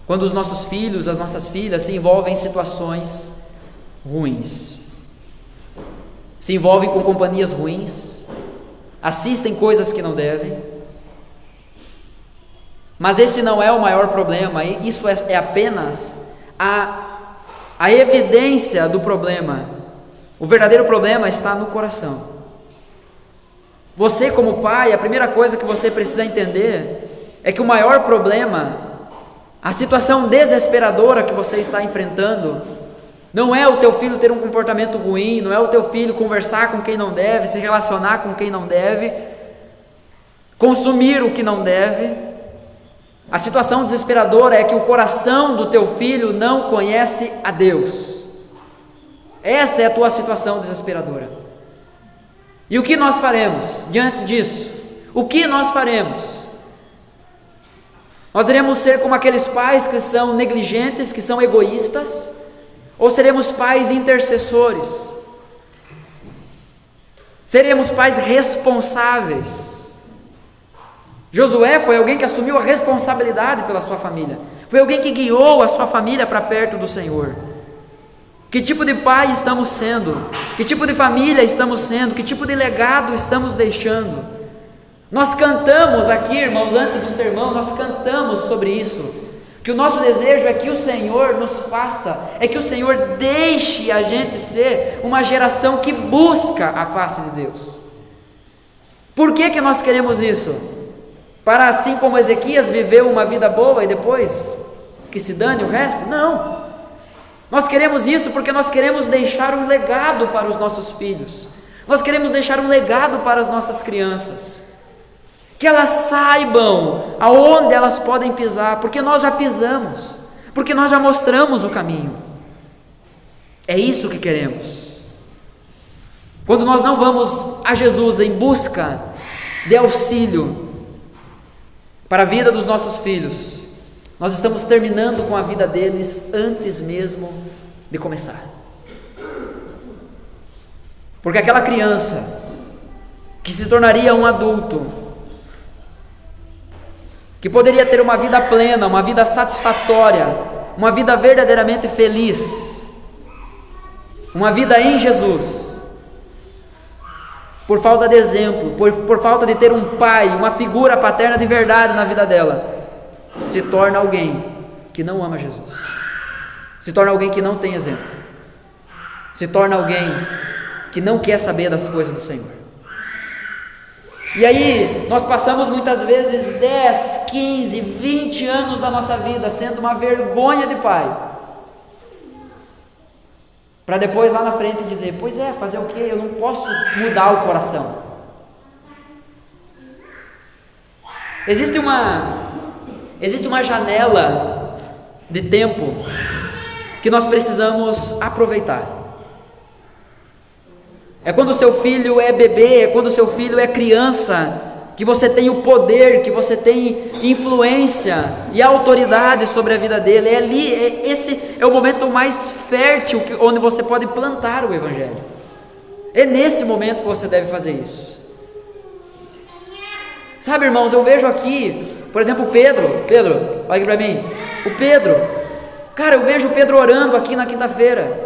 quando os nossos filhos, as nossas filhas se envolvem em situações ruins, se envolvem com companhias ruins, assistem coisas que não devem. Mas esse não é o maior problema, isso é apenas a evidência do problema. O verdadeiro problema está no coração. Você como pai, a primeira coisa que você precisa entender é que o maior problema, a situação desesperadora que você está enfrentando, não é o teu filho ter um comportamento ruim, não é o teu filho conversar com quem não deve, se relacionar com quem não deve, consumir o que não deve. A situação desesperadora é que o coração do teu filho não conhece a Deus. Essa é a tua situação desesperadora. E o que nós faremos diante disso? O que nós faremos? Nós iremos ser como aqueles pais que são negligentes, que são egoístas? Ou seremos pais intercessores? Seremos pais responsáveis? Josué foi alguém que assumiu a responsabilidade pela sua família, foi alguém que guiou a sua família para perto do Senhor. Que tipo de pai estamos sendo? Que tipo de família estamos sendo? Que tipo de legado estamos deixando? Nós cantamos aqui, irmãos, antes do sermão, nós cantamos sobre isso, que o nosso desejo é que o Senhor nos faça, é que o Senhor deixe a gente ser uma geração que busca a face de Deus. Por que nós queremos isso? Para, assim como Ezequias viveu uma vida boa e depois que se dane o resto? Não. Nós queremos isso porque nós queremos deixar um legado para os nossos filhos. Nós queremos deixar um legado para as nossas crianças. Que elas saibam aonde elas podem pisar, porque nós já pisamos, porque nós já mostramos o caminho. É isso que queremos. Quando nós não vamos a Jesus em busca de auxílio para a vida dos nossos filhos, nós estamos terminando com a vida deles antes mesmo de começar. Porque aquela criança que se tornaria um adulto, que poderia ter uma vida plena, uma vida satisfatória, uma vida verdadeiramente feliz, uma vida em Jesus, por falta de exemplo, por falta de ter um pai, uma figura paterna de verdade na vida dela, se torna alguém que não ama Jesus, se torna alguém que não tem exemplo, se torna alguém que não quer saber das coisas do Senhor. E aí nós passamos muitas vezes 10, 15, 20 anos da nossa vida sendo uma vergonha de pai, para depois lá na frente dizer, pois é, fazer o quê? Eu não posso mudar o coração. Existe uma janela de tempo que nós precisamos aproveitar. É quando o seu filho é bebê, é quando o seu filho é criança, que você tem o poder, que você tem influência e autoridade sobre a vida dele. É ali, esse é o momento mais fértil onde você pode plantar o Evangelho. É nesse momento que você deve fazer isso. Sabe, irmãos, eu vejo aqui, por exemplo, o Pedro, olha aqui para mim, o Pedro, cara, eu vejo o Pedro orando aqui na quinta-feira,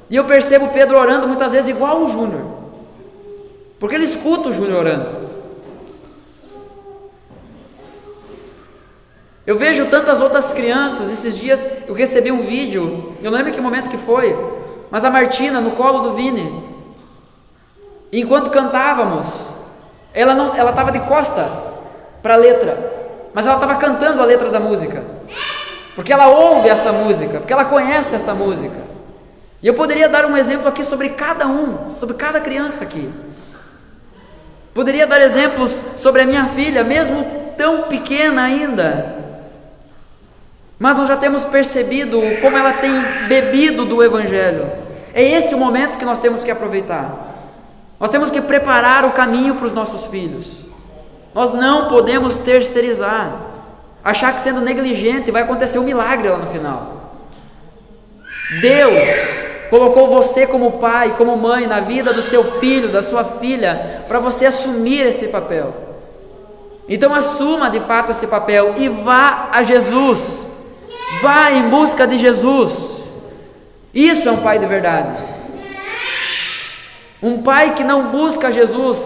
e eu percebo o Pedro orando muitas vezes igual o Júnior, porque ele escuta o Júnior orando. Eu vejo tantas outras crianças. Esses dias eu recebi um vídeo, eu não lembro que momento que foi, mas a Martina no colo do Vini, e enquanto cantávamos, ela estava de costa para a letra, mas ela estava cantando a letra da música, porque ela ouve essa música, porque ela conhece essa música. E eu poderia dar um exemplo aqui sobre cada criança aqui. Poderia dar exemplos sobre a minha filha, mesmo tão pequena ainda, mas nós já temos percebido como ela tem bebido do Evangelho. É esse o momento que nós temos que aproveitar. Nós temos que preparar o caminho para os nossos filhos. Nós não podemos terceirizar, achar que sendo negligente vai acontecer um milagre lá no final. Deus colocou você como pai, como mãe na vida do seu filho, da sua filha, para você assumir esse papel. Então assuma de fato esse papel e vá a Jesus. Vá em busca de Jesus. Isso é um pai de verdade. Um pai que não busca Jesus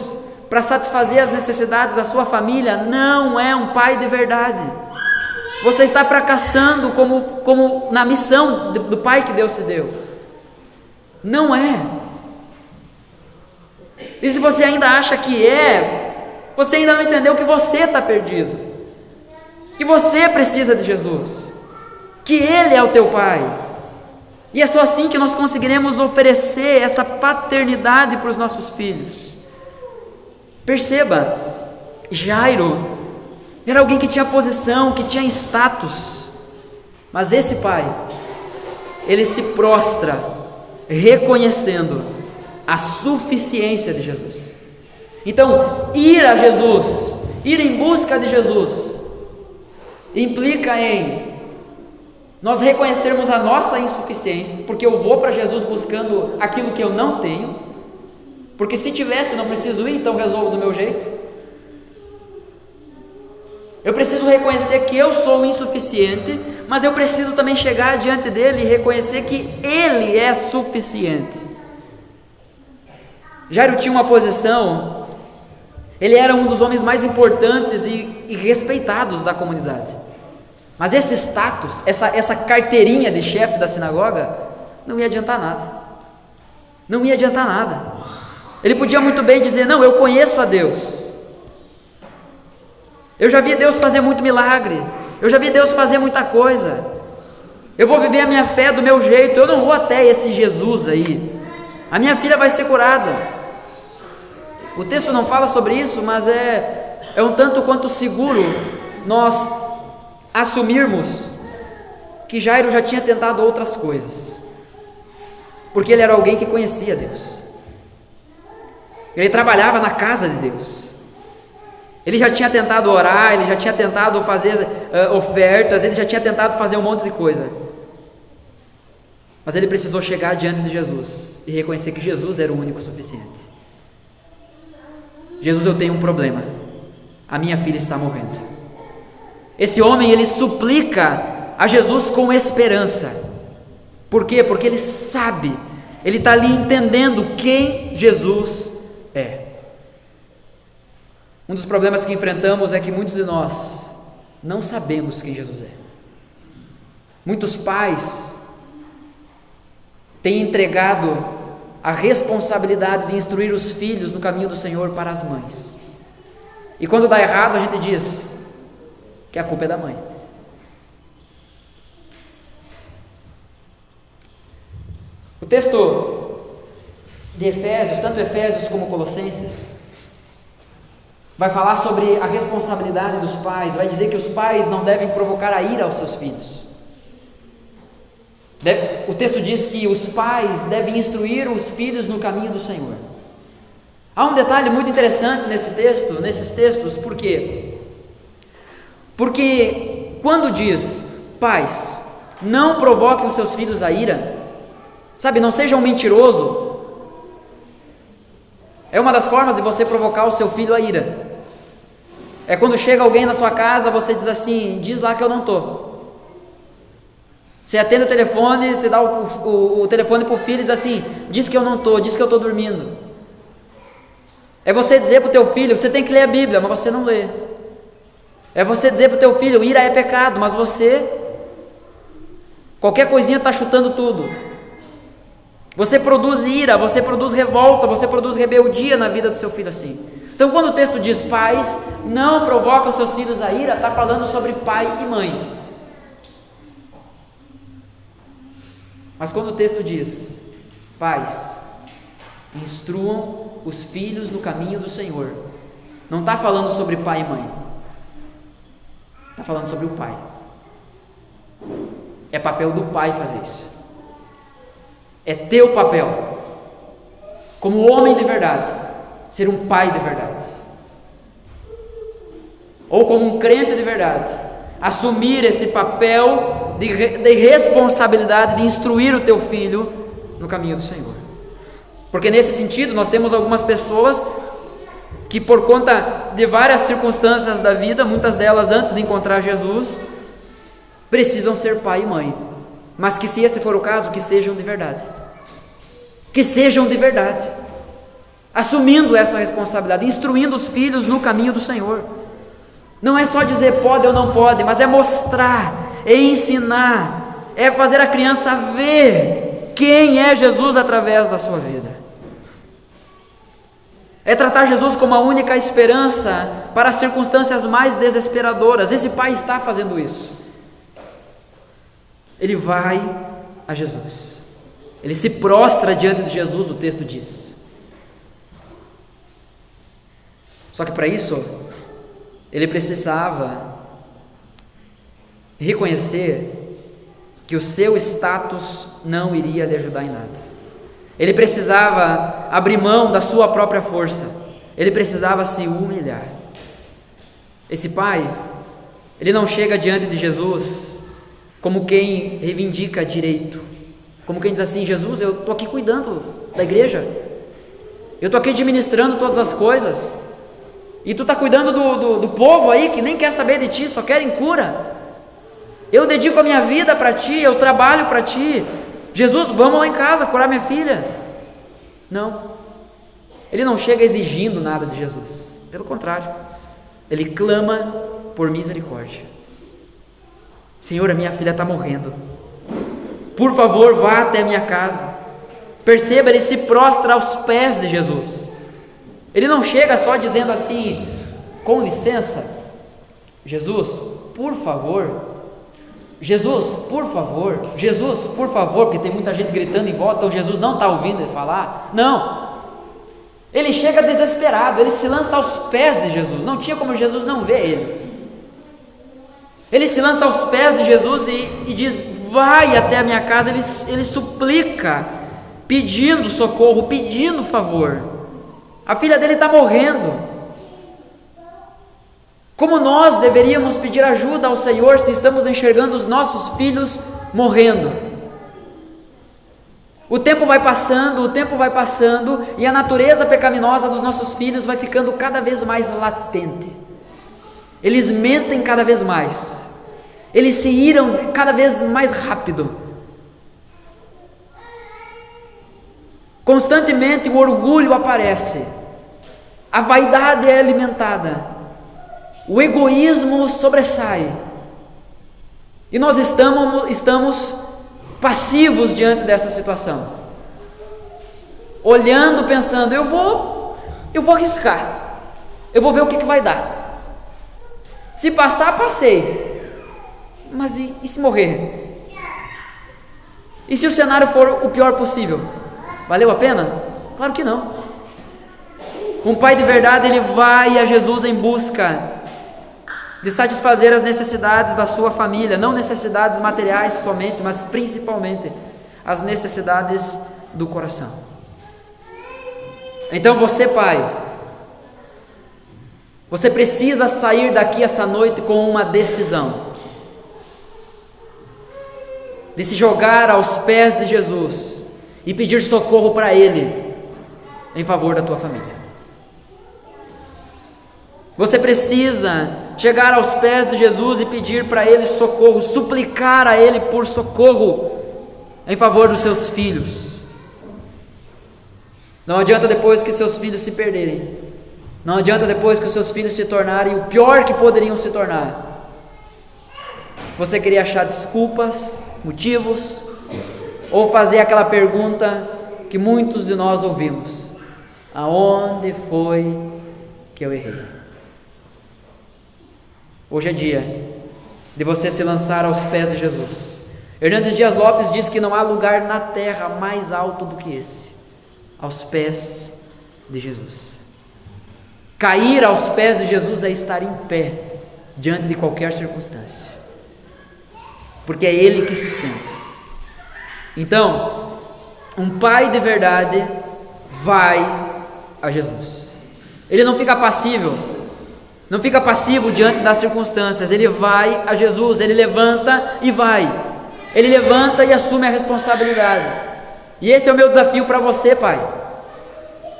para satisfazer as necessidades da sua família não é um pai de verdade. Você está fracassando como na missão do pai que Deus te deu. Não é. E se você ainda acha que você ainda não entendeu que você está perdido, que você precisa de Jesus, que Ele é o teu pai. E é só assim que nós conseguiremos oferecer essa paternidade para os nossos filhos. Perceba, Jairo era alguém que tinha posição, que tinha status, mas esse pai, ele se prostra reconhecendo a suficiência de Jesus. Então, ir a Jesus, ir em busca de Jesus, implica em nós reconhecermos a nossa insuficiência, porque eu vou para Jesus buscando aquilo que eu não tenho, porque se tivesse eu não preciso ir, então resolvo do meu jeito. Eu preciso reconhecer que eu sou insuficiente, mas eu preciso também chegar diante dele e reconhecer que ele é suficiente. Jairo tinha uma posição, ele era um dos homens mais importantes e respeitados da comunidade. Mas esse status, essa carteirinha de chefe da sinagoga, não ia adiantar nada. Não ia adiantar nada. Ele podia muito bem dizer, não, eu conheço a Deus. Eu já vi Deus fazer muito milagre. Eu já vi Deus fazer muita coisa. Eu vou viver a minha fé do meu jeito, eu não vou até esse Jesus aí. A minha filha vai ser curada. O texto não fala sobre isso, mas é um tanto quanto seguro nós assumirmos que Jairo já tinha tentado outras coisas, porque ele era alguém que conhecia Deus, ele trabalhava na casa de Deus, ele já tinha tentado orar, ele já tinha tentado fazer ofertas, ele já tinha tentado fazer um monte de coisa, mas ele precisou chegar diante de Jesus e reconhecer que Jesus era o único suficiente. Jesus, eu tenho um problema, a minha filha está morrendo. Esse homem, ele suplica a Jesus com esperança. Por quê? Porque ele sabe, ele está ali entendendo quem Jesus é. Um dos problemas que enfrentamos é que muitos de nós não sabemos quem Jesus é. Muitos pais têm entregado a responsabilidade de instruir os filhos no caminho do Senhor para as mães. E quando dá errado, a gente diz que a culpa é da mãe. O texto de Efésios, tanto Efésios como Colossenses, vai falar sobre a responsabilidade dos pais, vai dizer que os pais não devem provocar a ira aos seus filhos. O texto diz que os pais devem instruir os filhos no caminho do Senhor. Há um detalhe muito interessante nesses textos, por quê? Porque quando diz, pais, não provoquem os seus filhos a ira, sabe, não seja um mentiroso, é uma das formas de você provocar o seu filho a ira. É quando chega alguém na sua casa, você diz assim, diz lá que eu não estou. Você atende o telefone, você dá o telefone para o filho e diz assim, diz que eu não estou, diz que eu estou dormindo. É você dizer para o teu filho, você tem que ler a Bíblia, mas você não lê. É você dizer para o teu filho, ira é pecado, mas você, qualquer coisinha está chutando tudo. Você produz ira, você produz revolta, você produz rebeldia na vida do seu filho assim. Então quando o texto diz, pais, não provocam seus filhos a ira, está falando sobre pai e mãe. Mas quando o texto diz, pais, instruam os filhos no caminho do Senhor, não está falando sobre pai e mãe, está falando sobre o pai. É papel do pai fazer isso. É teu papel, como homem de verdade, ser um pai de verdade, ou como um crente de verdade, assumir esse papel de responsabilidade de instruir o teu filho no caminho do Senhor. Porque nesse sentido nós temos algumas pessoas que, por conta de várias circunstâncias da vida, muitas delas antes de encontrar Jesus, precisam ser pai e mãe, mas que, se esse for o caso, que sejam de verdade, assumindo essa responsabilidade, instruindo os filhos no caminho do Senhor. Não é só dizer pode ou não pode, mas é mostrar, é ensinar, é fazer a criança ver quem é Jesus através da sua vida. É tratar Jesus como a única esperança para as circunstâncias mais desesperadoras. Esse pai está fazendo isso. Ele vai a Jesus, ele se prostra diante de Jesus, o texto diz. Só que para isso, ele precisava reconhecer que o seu status não iria lhe ajudar em nada. Ele precisava abrir mão da sua própria força, ele precisava se humilhar. Esse pai, ele não chega diante de Jesus como quem reivindica direito, como quem diz assim, Jesus, eu estou aqui cuidando da igreja, eu estou aqui administrando todas as coisas, e tu está cuidando do povo aí que nem quer saber de ti, só querem cura. Eu dedico a minha vida para ti, eu trabalho para ti. Jesus, vamos lá em casa curar minha filha. Não, ele não chega exigindo nada de Jesus, pelo contrário, ele clama por misericórdia. Senhor, a minha filha está morrendo, por favor vá até a minha casa. Perceba, ele se prostra aos pés de Jesus. Ele não chega só dizendo assim, com licença, Jesus, por favor, Jesus, por favor, porque tem muita gente gritando em volta, então Jesus não está ouvindo ele falar. Não, ele chega desesperado, ele se lança aos pés de Jesus, não tinha como Jesus não ver ele. Ele se lança aos pés de Jesus e diz: vai até a minha casa. Ele suplica, pedindo socorro, pedindo favor. A filha dele está morrendo. Como nós deveríamos pedir ajuda ao Senhor se estamos enxergando os nossos filhos morrendo? O tempo vai passando e a natureza pecaminosa dos nossos filhos vai ficando cada vez mais latente. Eles mentem cada vez mais, eles se iram cada vez mais rápido. Constantemente o orgulho aparece, a vaidade é alimentada, o egoísmo sobressai, e nós estamos passivos diante dessa situação, olhando, pensando: eu vou arriscar, eu vou ver o que vai dar. Se passar, passei, mas e se morrer? E se o cenário for o pior possível? Valeu a pena? Claro que não. Um pai de verdade, ele vai a Jesus em busca de satisfazer as necessidades da sua família, não necessidades materiais somente, mas principalmente as necessidades do coração. Então você, pai, você precisa sair daqui essa noite com uma decisão de se jogar aos pés de Jesus e pedir socorro para Ele em favor da tua família. Você precisa chegar aos pés de Jesus e pedir para Ele socorro, suplicar a Ele por socorro em favor dos seus filhos. Não adianta depois que seus filhos se perderem, não adianta depois que os seus filhos se tornarem o pior que poderiam se tornar, você queria achar desculpas, motivos, ou fazer aquela pergunta que muitos de nós ouvimos: aonde foi que eu errei? Hoje é dia de você se lançar aos pés de Jesus. Hernandes Dias Lopes diz que não há lugar na terra mais alto do que esse, aos pés de Jesus. Cair aos pés de Jesus é estar em pé diante de qualquer circunstância, porque é Ele que sustenta. Então, um pai de verdade vai a Jesus. Ele não fica passivo, não fica passivo diante das circunstâncias. Ele vai a Jesus, ele levanta e vai, ele levanta e assume a responsabilidade. E esse é o meu desafio para você, pai.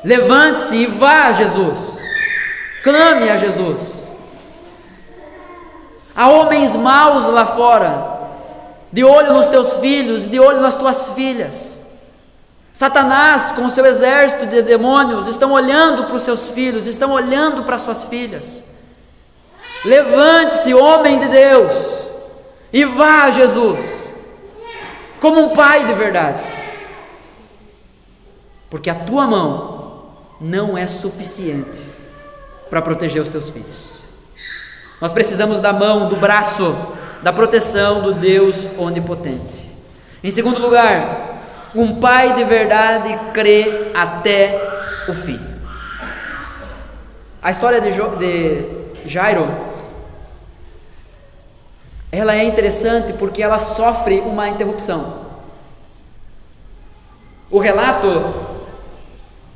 Levante-se e vá a Jesus, clame a Jesus. Há homens maus lá fora, de olho nos teus filhos, de olho nas tuas filhas. Satanás com seu exército de demônios estão olhando para os seus filhos, estão olhando para as suas filhas. Levante-se, homem de Deus, e vá a Jesus, como um pai de verdade, porque a tua mão não é suficiente para proteger os teus filhos. Nós precisamos da mão, do braço, da proteção do Deus onipotente. Em segundo lugar, um pai de verdade crê até o fim. A história de Jairo, ela é interessante porque ela sofre uma interrupção. O relato,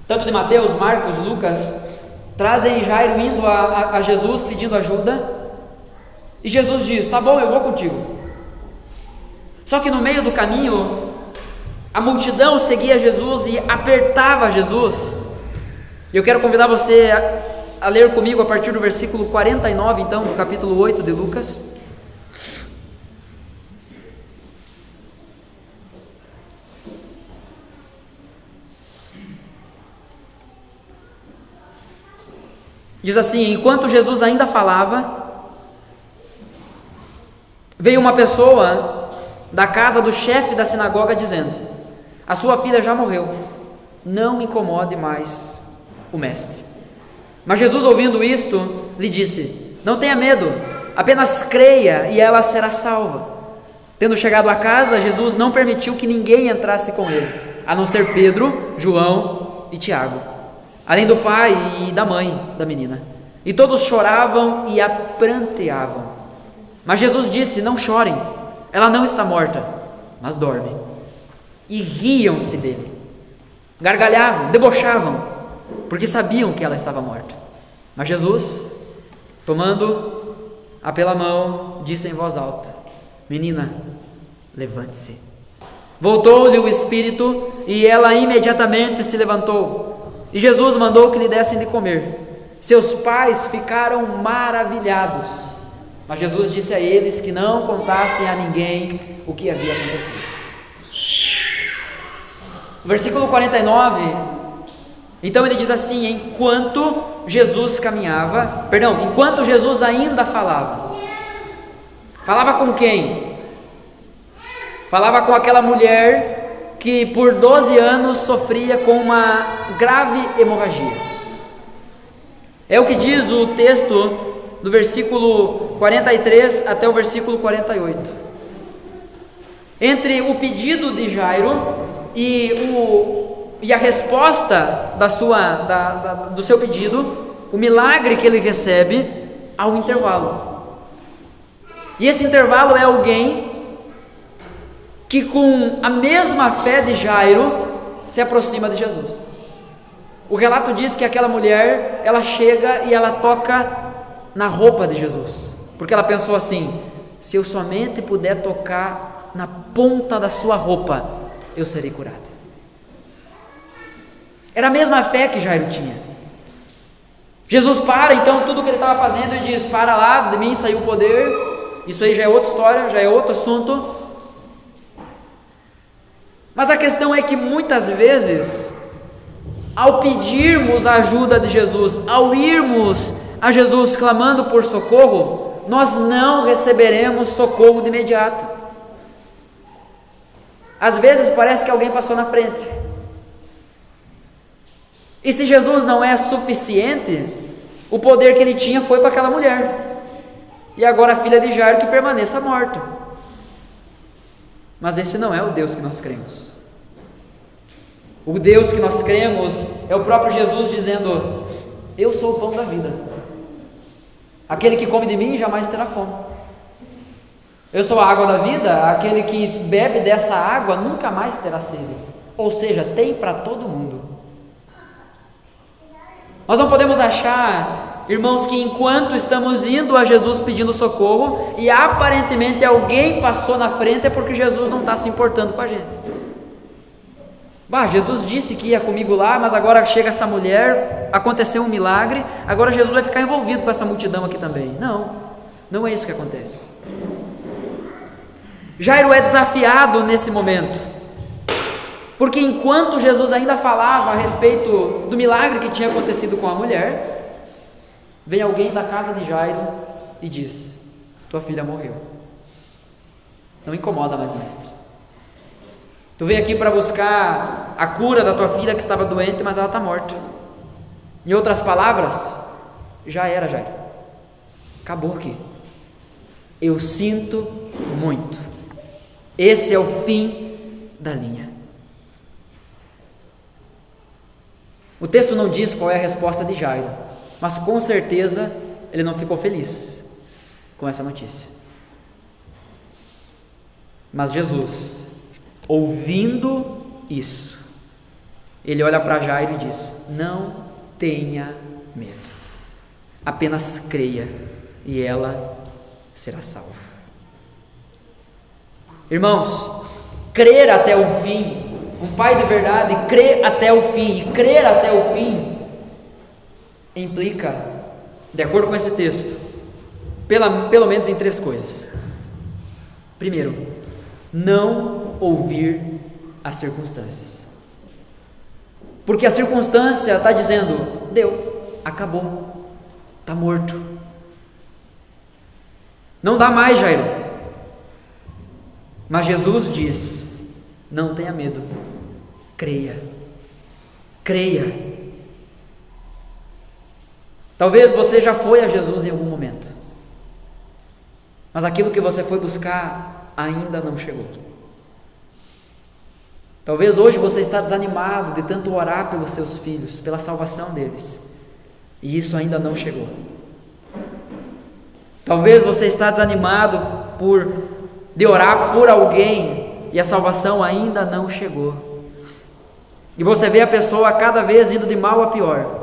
tanto de Mateus, Marcos, Lucas, trazem Jairo indo a Jesus pedindo ajuda, e Jesus diz: tá bom, eu vou contigo. Só que no meio do caminho, a multidão seguia Jesus e apertava Jesus. E eu quero convidar você a ler comigo a partir do versículo 49, então, do capítulo 8 de Lucas. Diz assim: enquanto Jesus ainda falava, veio uma pessoa da casa do chefe da sinagoga dizendo: a sua filha já morreu, não incomode mais o mestre. Mas Jesus, ouvindo isto, lhe disse: não tenha medo, apenas creia e ela será salva. Tendo chegado a casa, Jesus não permitiu que ninguém entrasse com ele, a não ser Pedro, João e Tiago, além do pai e da mãe da menina. E todos choravam e a pranteavam. Mas Jesus disse: não chorem, ela não está morta, mas dorme. E riam-se dele, gargalhavam, debochavam, porque sabiam que ela estava morta. Mas Jesus, tomando-a pela mão, disse em voz alta: menina, levante-se. Voltou-lhe o espírito e ela imediatamente se levantou. E Jesus mandou que lhe dessem de comer. Seus pais ficaram maravilhados, mas Jesus disse a eles que não contassem a ninguém o que havia acontecido. No versículo 49, então ele diz assim: enquanto Jesus ainda falava com quem? Falava com aquela mulher que por 12 anos sofria com uma grave hemorragia. É o que diz o texto do versículo 43 até o versículo 48. Entre o pedido de Jairo e a resposta do seu pedido, o milagre que ele recebe, há um intervalo. E esse intervalo é alguém que, com a mesma fé de Jairo, se aproxima de Jesus. O relato diz que aquela mulher, ela chega e ela toca na roupa de Jesus, porque ela pensou assim: se eu somente puder tocar na ponta da sua roupa, eu serei curada. Era a mesma fé que Jairo tinha. Jesus para então tudo que ele estava fazendo e diz: para lá, de mim saiu o poder. Isso aí já é outra história, já é outro assunto. Mas a questão é que muitas vezes, ao pedirmos a ajuda de Jesus, ao irmos a Jesus clamando por socorro, nós não receberemos socorro de imediato. Às vezes parece que alguém passou na frente. E se Jesus não é suficiente, o poder que ele tinha foi para aquela mulher. E agora a filha de Jairo que permaneça morta. Mas esse não é o Deus que nós cremos. O Deus que nós cremos é o próprio Jesus dizendo: eu sou o pão da vida. Aquele que come de mim jamais terá fome. Eu sou a água da vida, aquele que bebe dessa água nunca mais terá sede. Ou seja, tem para todo mundo. Nós não podemos achar, irmãos, que enquanto estamos indo a Jesus pedindo socorro e aparentemente alguém passou na frente, é porque Jesus não está se importando com a gente. Jesus disse que ia comigo lá, mas agora chega essa mulher, aconteceu um milagre, agora Jesus vai ficar envolvido com essa multidão aqui também. Não é isso que acontece. Jairo é desafiado nesse momento, porque enquanto Jesus ainda falava a respeito do milagre que tinha acontecido com a mulher, vem alguém da casa de Jairo e diz: tua filha morreu. Não incomoda mais o mestre. Tu veio aqui para buscar a cura da tua filha que estava doente, mas ela está morta. Em outras palavras, já era, Jairo. Acabou aqui. Eu sinto muito. Esse é o fim da linha. O texto não diz qual é a resposta de Jairo, mas com certeza ele não ficou feliz com essa notícia. Mas Jesus, ouvindo isso, ele olha para Jairo e diz: não tenha medo, apenas creia e ela será salva. Irmãos, crer até o fim, um pai de verdade crê até o fim, e crer até o fim implica, de acordo com esse texto, pelo menos em 3 coisas. Primeiro, não ouvir as circunstâncias, porque a circunstância está dizendo: deu, acabou, está morto, não dá mais, Jairo. Mas Jesus diz: não tenha medo, creia. Talvez você já foi a Jesus em algum momento, mas aquilo que você foi buscar ainda não chegou. Talvez hoje você está desanimado de tanto orar pelos seus filhos, pela salvação deles, e isso ainda não chegou. Talvez você está desanimado de orar por alguém e a salvação ainda não chegou. E você vê a pessoa cada vez indo de mal a pior.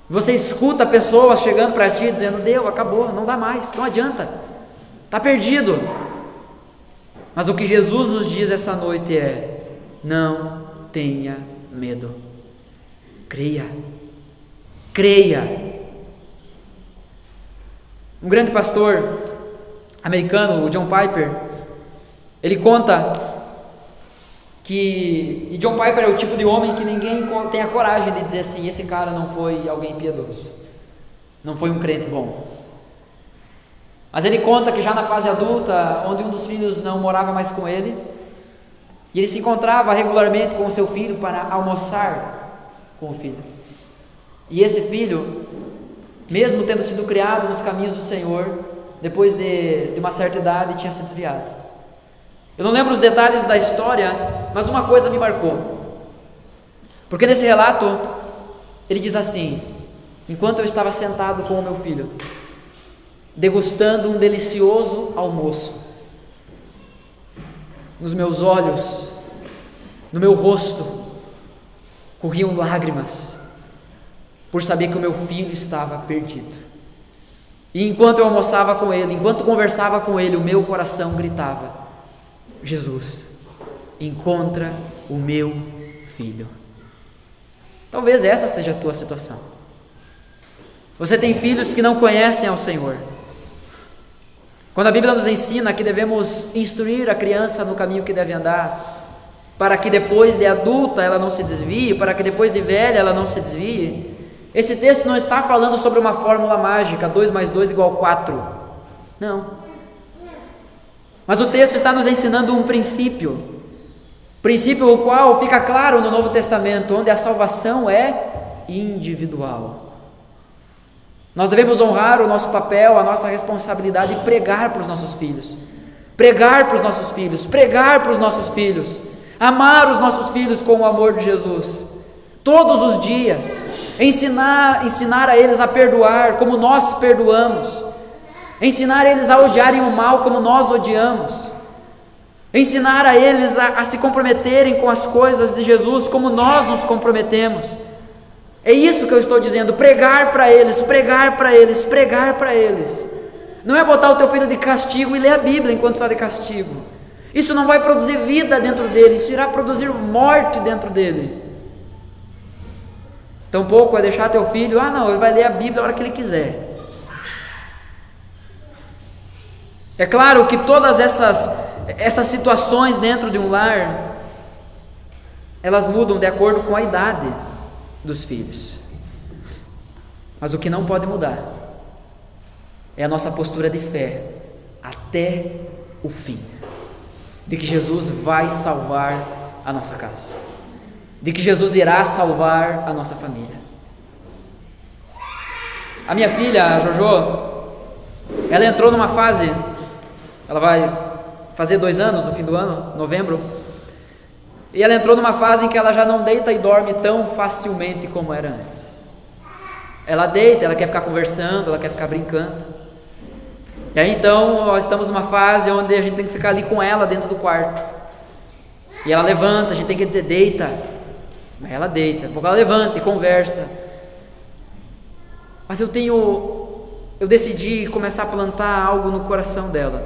Você escuta pessoas chegando para ti dizendo: deu, acabou, não dá mais, não adianta, está perdido. Mas o que Jesus nos diz essa noite é: não tenha medo, creia, creia. Um grande pastor americano, o John Piper, ele conta que John Piper é o tipo de homem que ninguém tem a coragem de dizer assim: esse cara não foi alguém piedoso, não foi um crente bom. Mas ele conta que já na fase adulta, onde um dos filhos não morava mais com ele, e ele se encontrava regularmente com o seu filho para almoçar com o filho. E esse filho, mesmo tendo sido criado nos caminhos do Senhor, depois de uma certa idade tinha se desviado. Eu não lembro os detalhes da história, mas uma coisa me marcou. Porque nesse relato, ele diz assim: enquanto eu estava sentado com o meu filho, degustando um delicioso almoço, nos meus olhos, no meu rosto, corriam lágrimas, por saber que o meu filho estava perdido. E enquanto eu almoçava com ele, enquanto conversava com ele, o meu coração gritava: Jesus, encontra o meu filho. Talvez essa seja a tua situação. Você tem filhos que não conhecem ao Senhor. Quando a Bíblia nos ensina que devemos instruir a criança no caminho que deve andar, para que depois de adulta ela não se desvie, para que depois de velha ela não se desvie, esse texto não está falando sobre uma fórmula mágica, 2 mais 2 igual 4. Não. Mas o texto está nos ensinando um princípio o qual fica claro no Novo Testamento, onde a salvação é individual. Nós devemos honrar o nosso papel, a nossa responsabilidade e pregar para os nossos filhos. Pregar para os nossos filhos, pregar para os nossos filhos, amar os nossos filhos com o amor de Jesus, todos os dias, ensinar a eles a perdoar como nós perdoamos, ensinar eles a odiarem o mal como nós odiamos, ensinar a eles a se comprometerem com as coisas de Jesus como nós nos comprometemos. É isso que eu estou dizendo: pregar para eles, pregar para eles, pregar para eles. Não é botar o teu filho de castigo e ler a Bíblia enquanto está de castigo. Isso não vai produzir vida dentro dele, isso irá produzir morte dentro dele. Tampouco é deixar teu filho: não, ele vai ler a Bíblia a hora que ele quiser. É claro que todas essas situações dentro de um lar, elas mudam de acordo com a idade dos filhos. Mas o que não pode mudar é a nossa postura de fé até o fim, de que Jesus vai salvar a nossa casa, de que Jesus irá salvar a nossa família. A minha filha, a Jojo, ela entrou numa fase, ela vai fazer 2 anos no fim do ano, novembro, e ela entrou numa fase em que ela já não deita e dorme tão facilmente como era antes. Ela deita, ela quer ficar conversando, ela quer ficar brincando. E aí então nós estamos numa fase onde a gente tem que ficar ali com ela dentro do quarto. E ela levanta, a gente tem que dizer: deita. Mas ela deita, daqui a pouco ela levanta e conversa. Mas eu decidi começar a plantar algo no coração dela.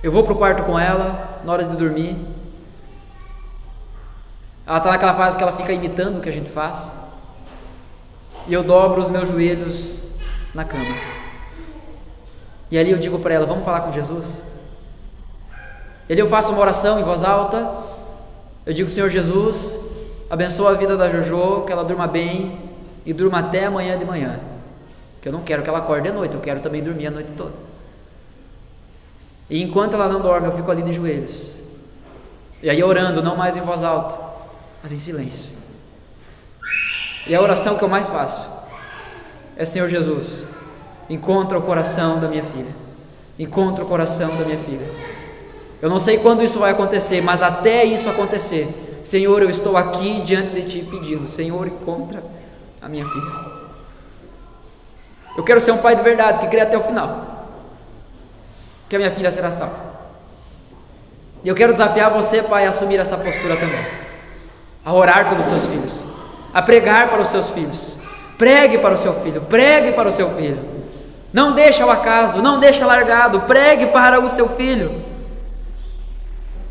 Eu vou para o quarto com ela, na hora de dormir. Ela está naquela fase que ela fica imitando o que a gente faz. E eu dobro os meus joelhos na cama. E ali eu digo para ela: vamos falar com Jesus? E ali eu faço uma oração em voz alta. Eu digo: Senhor Jesus, abençoa a vida da Jojo, que ela durma bem e durma até amanhã de manhã. Que eu não quero que ela acorde de noite, eu quero também dormir a noite toda. E enquanto ela não dorme, eu fico ali de joelhos. E aí orando, não mais em voz alta, mas em silêncio. E a oração que eu mais faço é: Senhor Jesus, encontra o coração da minha filha. encontre o coração da minha filha. Eu não sei quando isso vai acontecer, mas até isso acontecer, Senhor, eu estou aqui diante de Ti pedindo, Senhor, encontra a minha filha. Eu quero ser um pai de verdade, que crê até o final, que a minha filha será salva. E eu quero desafiar você, pai, a assumir essa postura também, a orar pelos seus filhos, a pregar para os seus filhos. Pregue para o seu filho, pregue para o seu filho. Não deixe ao acaso, não deixe largado, pregue para o seu filho.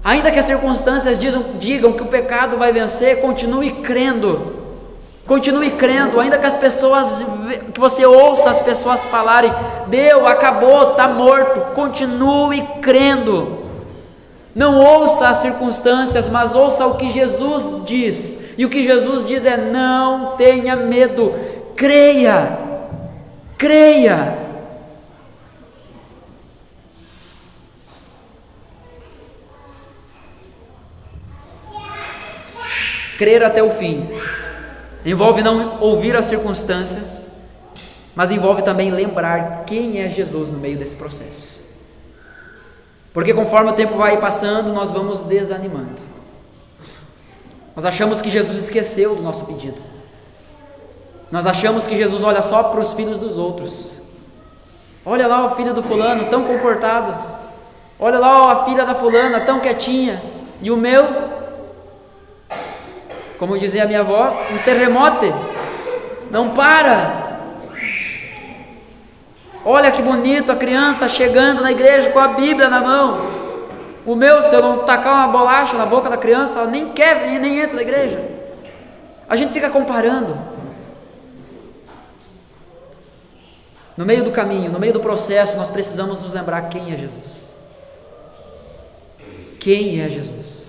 Ainda que as circunstâncias digam que o pecado vai vencer, continue crendo. Continue crendo, ainda que que você ouça as pessoas falarem, deu, acabou, está morto, continue crendo. Não ouça as circunstâncias, mas ouça o que Jesus diz. E o que Jesus diz é: não tenha medo, creia, creia. Crer até o fim envolve não ouvir as circunstâncias, mas envolve também lembrar quem é Jesus no meio desse processo. Porque conforme o tempo vai passando, nós vamos desanimando. Nós achamos que Jesus esqueceu do nosso pedido. Nós achamos que Jesus olha só para os filhos dos outros. Olha lá o filho do fulano, tão comportado. Olha lá a filha da fulana, tão quietinha. E o meu, como dizia a minha avó, um terremoto, não para. Olha que bonito a criança chegando na igreja com a Bíblia na mão. O meu, se eu não tacar uma bolacha na boca da criança, ela nem quer, nem entra na igreja. A gente fica comparando. No meio do caminho, no meio do processo, nós precisamos nos lembrar quem é Jesus. Quem é Jesus?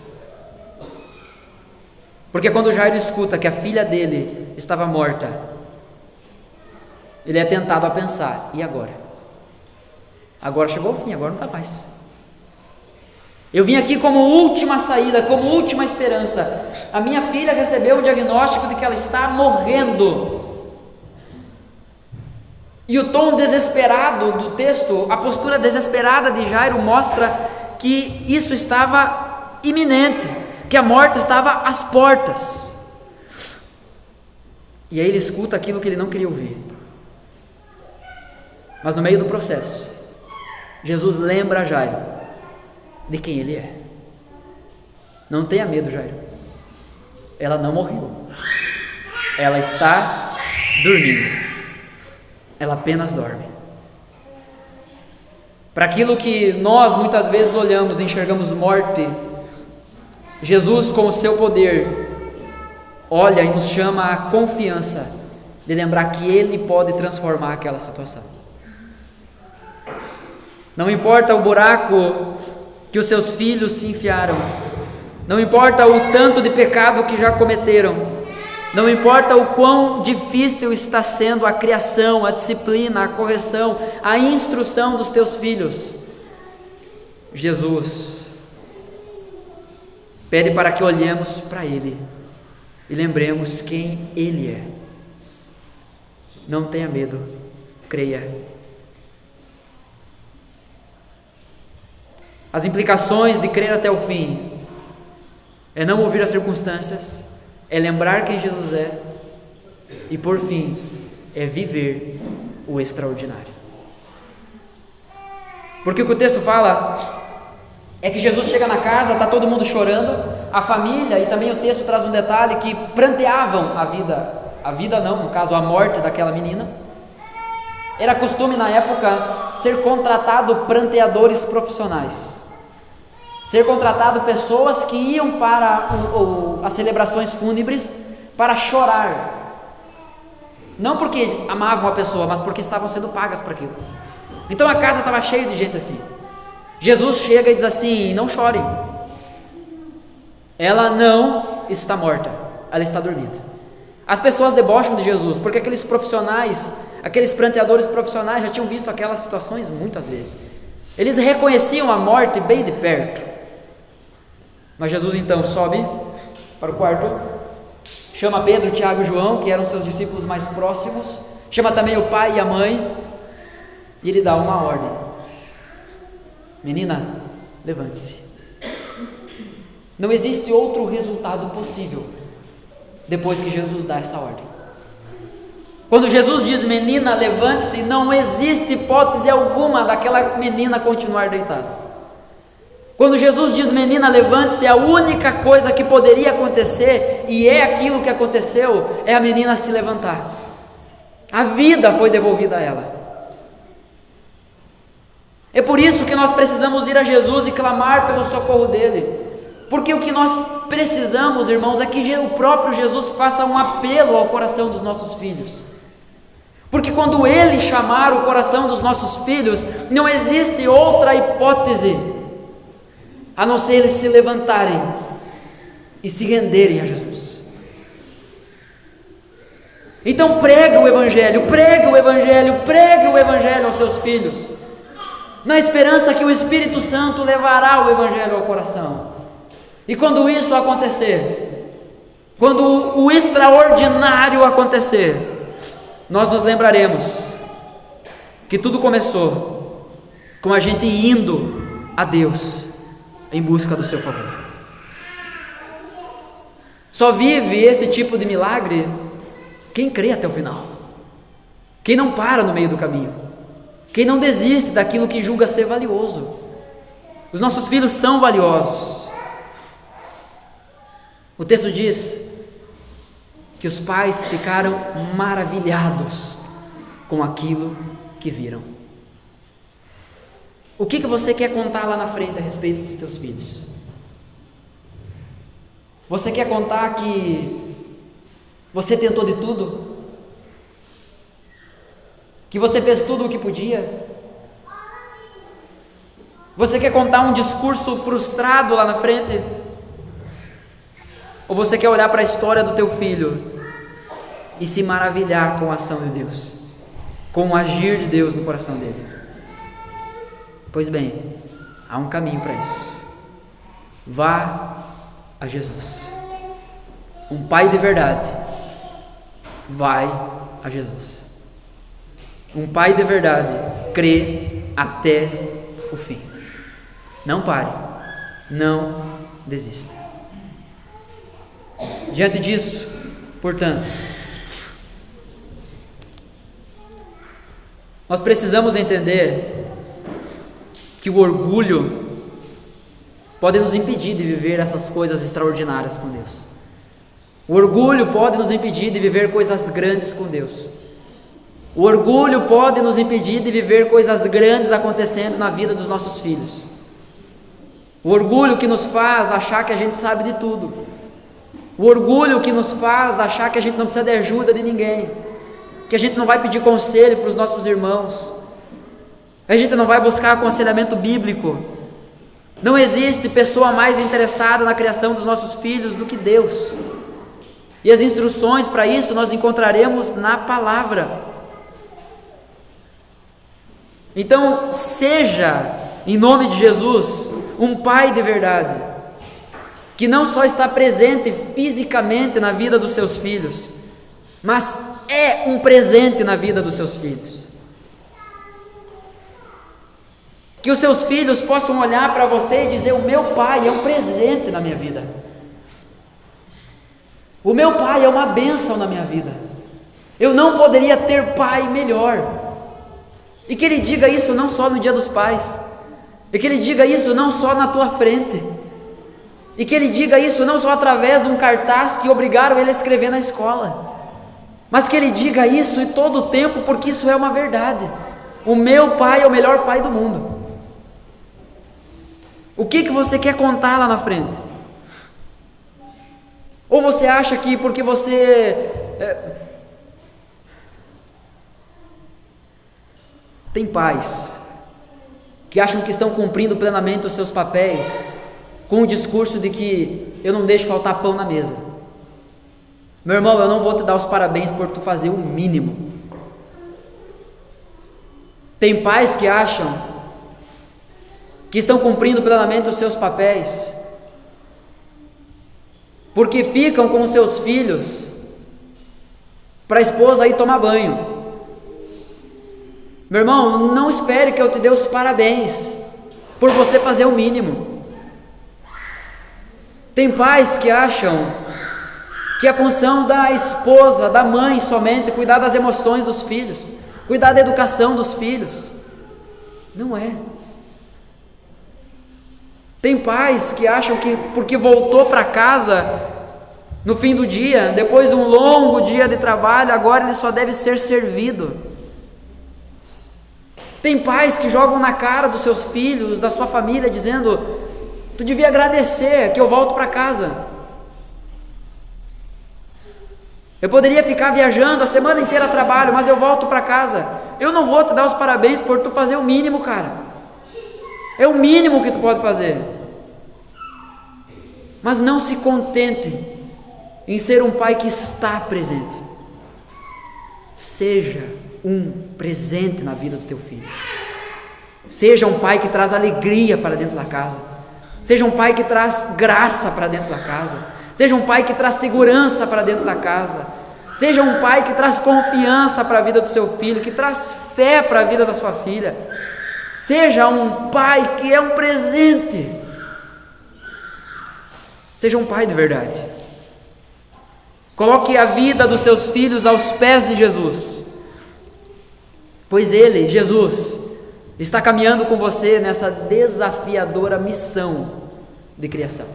Porque quando Jairo escuta que a filha dele estava morta, ele é tentado a pensar: e agora? Agora chegou o fim, agora não dá mais. Eu vim aqui como última saída, como última esperança. A minha filha recebeu o diagnóstico de que ela está morrendo. E o tom desesperado do texto, a postura desesperada de Jairo mostra que isso estava iminente, que a morte estava às portas. E aí ele escuta aquilo que ele não queria ouvir. Mas no meio do processo, Jesus lembra a Jairo de quem ele é. Não tenha medo, Jairo. Ela não morreu. Ela está dormindo. Ela apenas dorme. Para aquilo que nós muitas vezes olhamos e enxergamos morte, Jesus, com o seu poder, olha e nos chama a confiança de lembrar que Ele pode transformar aquela situação. Não importa o buraco que os seus filhos se enfiaram, não importa o tanto de pecado que já cometeram, não importa o quão difícil está sendo a criação, a disciplina, a correção, a instrução dos teus filhos, Jesus pede para que olhemos para Ele e lembremos quem Ele é. Não tenha medo, creia. As implicações de crer até o fim é não ouvir as circunstâncias, é lembrar quem Jesus é e, por fim, é viver o extraordinário. Porque o que o texto fala é que Jesus chega na casa, está todo mundo chorando, a família, e também o texto traz um detalhe, que pranteavam a vida não, no caso a morte daquela menina. Era costume na época ser contratado pranteadores profissionais, ser contratado pessoas que iam para as celebrações fúnebres para chorar, não porque amavam a pessoa, mas porque estavam sendo pagas para aquilo. Então a casa estava cheia de gente assim. Jesus chega e diz assim: não chorem, ela não está morta, ela está dormindo. As pessoas debocham de Jesus, porque aqueles profissionais, aqueles pranteadores profissionais já tinham visto aquelas situações muitas vezes. Eles reconheciam a morte bem de perto. Mas Jesus então sobe para o quarto, chama Pedro, Tiago e João, que eram seus discípulos mais próximos, chama também o pai e a mãe, e ele dá uma ordem: menina, levante-se. Não existe outro resultado possível depois que Jesus dá essa ordem. Quando Jesus diz, menina, levante-se, não existe hipótese alguma daquela menina continuar deitada. Quando Jesus diz, menina, levante-se, a única coisa que poderia acontecer, e é aquilo que aconteceu, é a menina se levantar. A vida foi devolvida a ela. É por isso que nós precisamos ir a Jesus e clamar pelo socorro dele. Porque o que nós precisamos, irmãos, é que o próprio Jesus faça um apelo ao coração dos nossos filhos. Porque quando ele chamar o coração dos nossos filhos, não existe outra hipótese a não ser eles se levantarem e se renderem a Jesus. Então pregue o Evangelho, pregue o Evangelho, pregue o Evangelho aos seus filhos, na esperança que o Espírito Santo levará o Evangelho ao coração. E quando isso acontecer, quando o extraordinário acontecer, nós nos lembraremos que tudo começou com a gente indo a Deus em busca do seu favor. Só vive esse tipo de milagre quem crê até o final, quem não para no meio do caminho, quem não desiste daquilo que julga ser valioso. Os nossos filhos são valiosos. O texto diz que os pais ficaram maravilhados com aquilo que viram. O que você quer contar lá na frente a respeito dos teus filhos? Você quer contar que você tentou de tudo? Que você fez tudo o que podia? Você quer contar um discurso frustrado lá na frente? Ou você quer olhar para a história do teu filho e se maravilhar com a ação de Deus, com o agir de Deus no coração dele? Pois bem, há um caminho para isso. Vá a Jesus. Um pai de verdade vai a Jesus. Um pai de verdade crê até o fim. Não pare, não desista. Diante disso, portanto, nós precisamos entender que o orgulho pode nos impedir de viver essas coisas extraordinárias com Deus. O orgulho pode nos impedir de viver coisas grandes com Deus. O orgulho pode nos impedir de viver coisas grandes acontecendo na vida dos nossos filhos. O orgulho que nos faz achar que a gente sabe de tudo. O orgulho que nos faz achar que a gente não precisa de ajuda de ninguém, que a gente não vai pedir conselho para os nossos irmãos, a gente não vai buscar aconselhamento bíblico. Não existe pessoa mais interessada na criação dos nossos filhos do que Deus. E as instruções para isso nós encontraremos na palavra. Então, seja, em nome de Jesus, um pai de verdade, que não só está presente fisicamente na vida dos seus filhos, mas é um presente na vida dos seus filhos. Que os seus filhos possam olhar para você e dizer: o meu pai é um presente na minha vida. O meu pai é uma bênção na minha vida. Eu não poderia ter pai melhor. E que ele diga isso não só no dia dos pais, e que ele diga isso não só na tua frente, e que ele diga isso não só através de um cartaz que obrigaram ele a escrever na escola, mas que ele diga isso em todo o tempo, porque isso é uma verdade. O meu pai é o melhor pai do mundo. O que você quer contar lá na frente? Ou você acha que porque você tem pais que acham que estão cumprindo plenamente os seus papéis com o discurso de que eu não deixo faltar pão na mesa. Meu irmão, eu não vou te dar os parabéns por tu fazer o mínimo. Tem pais que acham que estão cumprindo plenamente os seus papéis porque ficam com os seus filhos para a esposa ir tomar banho. Meu irmão, não espere que eu te dê os parabéns por você fazer o mínimo. Tem pais que acham que a função da esposa, da mãe somente, é cuidar das emoções dos filhos, cuidar da educação dos filhos. Não é. Tem pais que acham que porque voltou para casa no fim do dia, depois de um longo dia de trabalho, agora ele só deve ser servido. Tem pais que jogam na cara dos seus filhos, da sua família, dizendo: tu devia agradecer que eu volto para casa. Eu poderia ficar viajando a semana inteira a trabalho, mas eu volto para casa. Eu não vou te dar os parabéns por tu fazer o mínimo, cara. É o mínimo que tu pode fazer. Mas não se contente em ser um pai que está presente. Seja um presente na vida do teu filho. Seja um pai que traz alegria para dentro da casa. Seja um pai que traz graça para dentro da casa. Seja um pai que traz segurança para dentro da casa. Seja um pai que traz confiança para a vida do seu filho, que traz fé para a vida da sua filha. Seja um pai que é um presente. Seja um pai de verdade. Coloque a vida dos seus filhos aos pés de Jesus, pois Ele, Jesus, está caminhando com você nessa desafiadora missão de criação.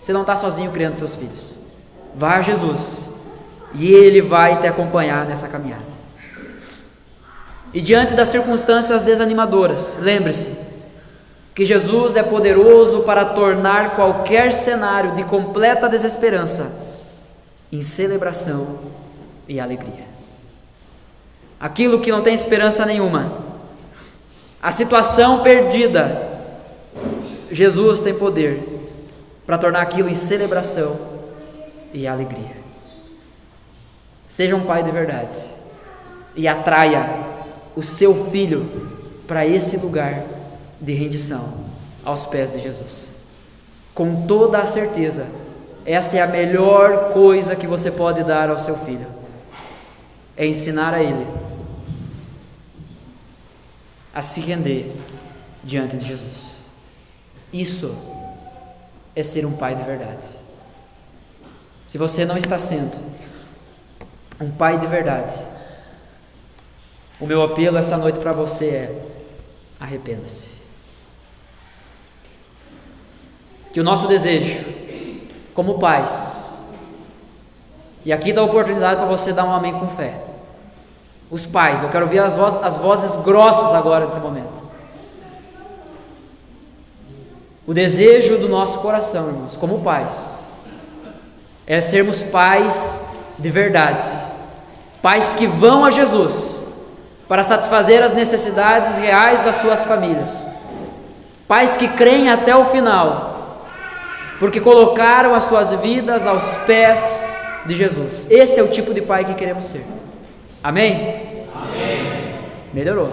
Você não está sozinho criando seus filhos. Vá a Jesus e Ele vai te acompanhar nessa caminhada. E diante das circunstâncias desanimadoras, lembre-se que Jesus é poderoso para tornar qualquer cenário de completa desesperança em celebração e alegria. Aquilo que não tem esperança nenhuma, a situação perdida, Jesus tem poder para tornar aquilo em celebração e alegria. Seja um pai de verdade e atraia o seu filho para esse lugar de rendição aos pés de Jesus. Com toda a certeza, essa é a melhor coisa que você pode dar ao seu filho, é ensinar a ele a se render diante de Jesus. Isso é ser um pai de verdade. Se você não está sendo um pai de verdade, o meu apelo essa noite para você é: arrependa-se. Que o nosso desejo, como pais, e aqui dá a oportunidade para você dar um amém com fé. Os pais, eu quero ouvir as vozes grossas agora nesse momento. O desejo do nosso coração, irmãos, como pais, é sermos pais de verdade, pais que vão a Jesus para satisfazer as necessidades reais das suas famílias, pais que creem até o final, porque colocaram as suas vidas aos pés de Jesus. Esse é o tipo de pai que queremos ser. Amém? Amém. Melhorou.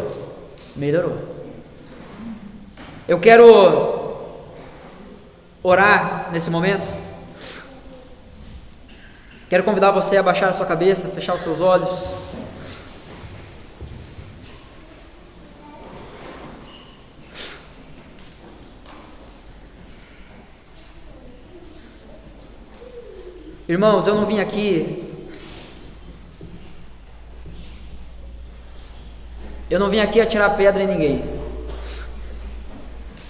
Eu quero orar nesse momento. Quero convidar você a baixar a sua cabeça, fechar os seus olhos. Irmãos, eu não vim aqui atirar pedra em ninguém,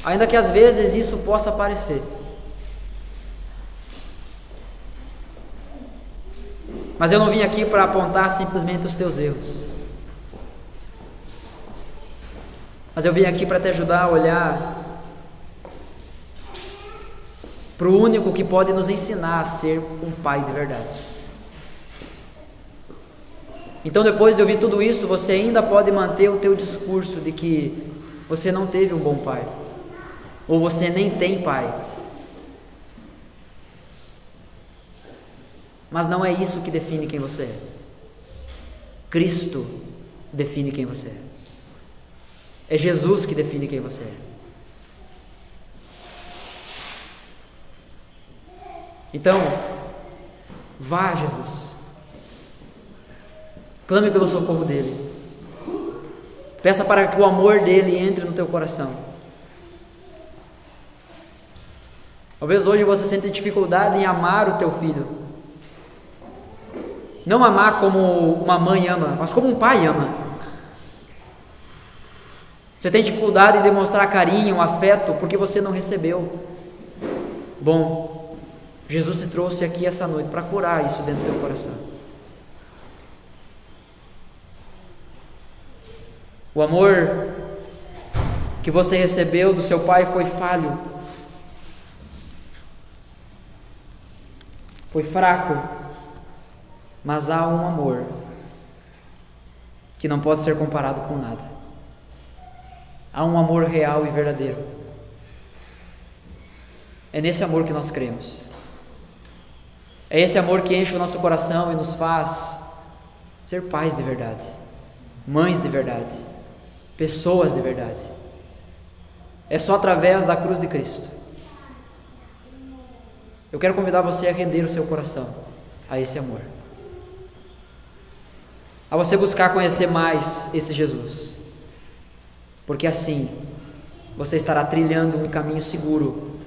ainda que às vezes isso possa parecer. Mas eu não vim aqui para apontar simplesmente os teus erros, mas eu vim aqui para te ajudar a olhar para o único que pode nos ensinar a ser um pai de verdade. Então, depois de ouvir tudo isso, você ainda pode manter o teu discurso de que você não teve um bom pai, ou você nem tem pai. Mas não é isso que define quem você é. Cristo define quem você é. É Jesus que define quem você é. Então, vá a Jesus. Clame pelo socorro dele. Peça para que o amor dele entre no teu coração. Talvez hoje você sente dificuldade em amar o teu filho. Não amar como uma mãe ama, mas como um pai ama. Você tem dificuldade em demonstrar carinho, afeto, porque você não recebeu. Bom, Jesus te trouxe aqui essa noite para curar isso dentro do teu coração. O amor que você recebeu do seu pai foi falho, foi fraco, mas há um amor que não pode ser comparado com nada. Há um amor real e verdadeiro. É nesse amor que nós cremos. É esse amor que enche o nosso coração e nos faz ser pais de verdade, mães de verdade, pessoas de verdade. É só através da cruz de Cristo. Eu quero convidar você a render o seu coração a esse amor, a você buscar conhecer mais esse Jesus, porque assim você estará trilhando um caminho seguro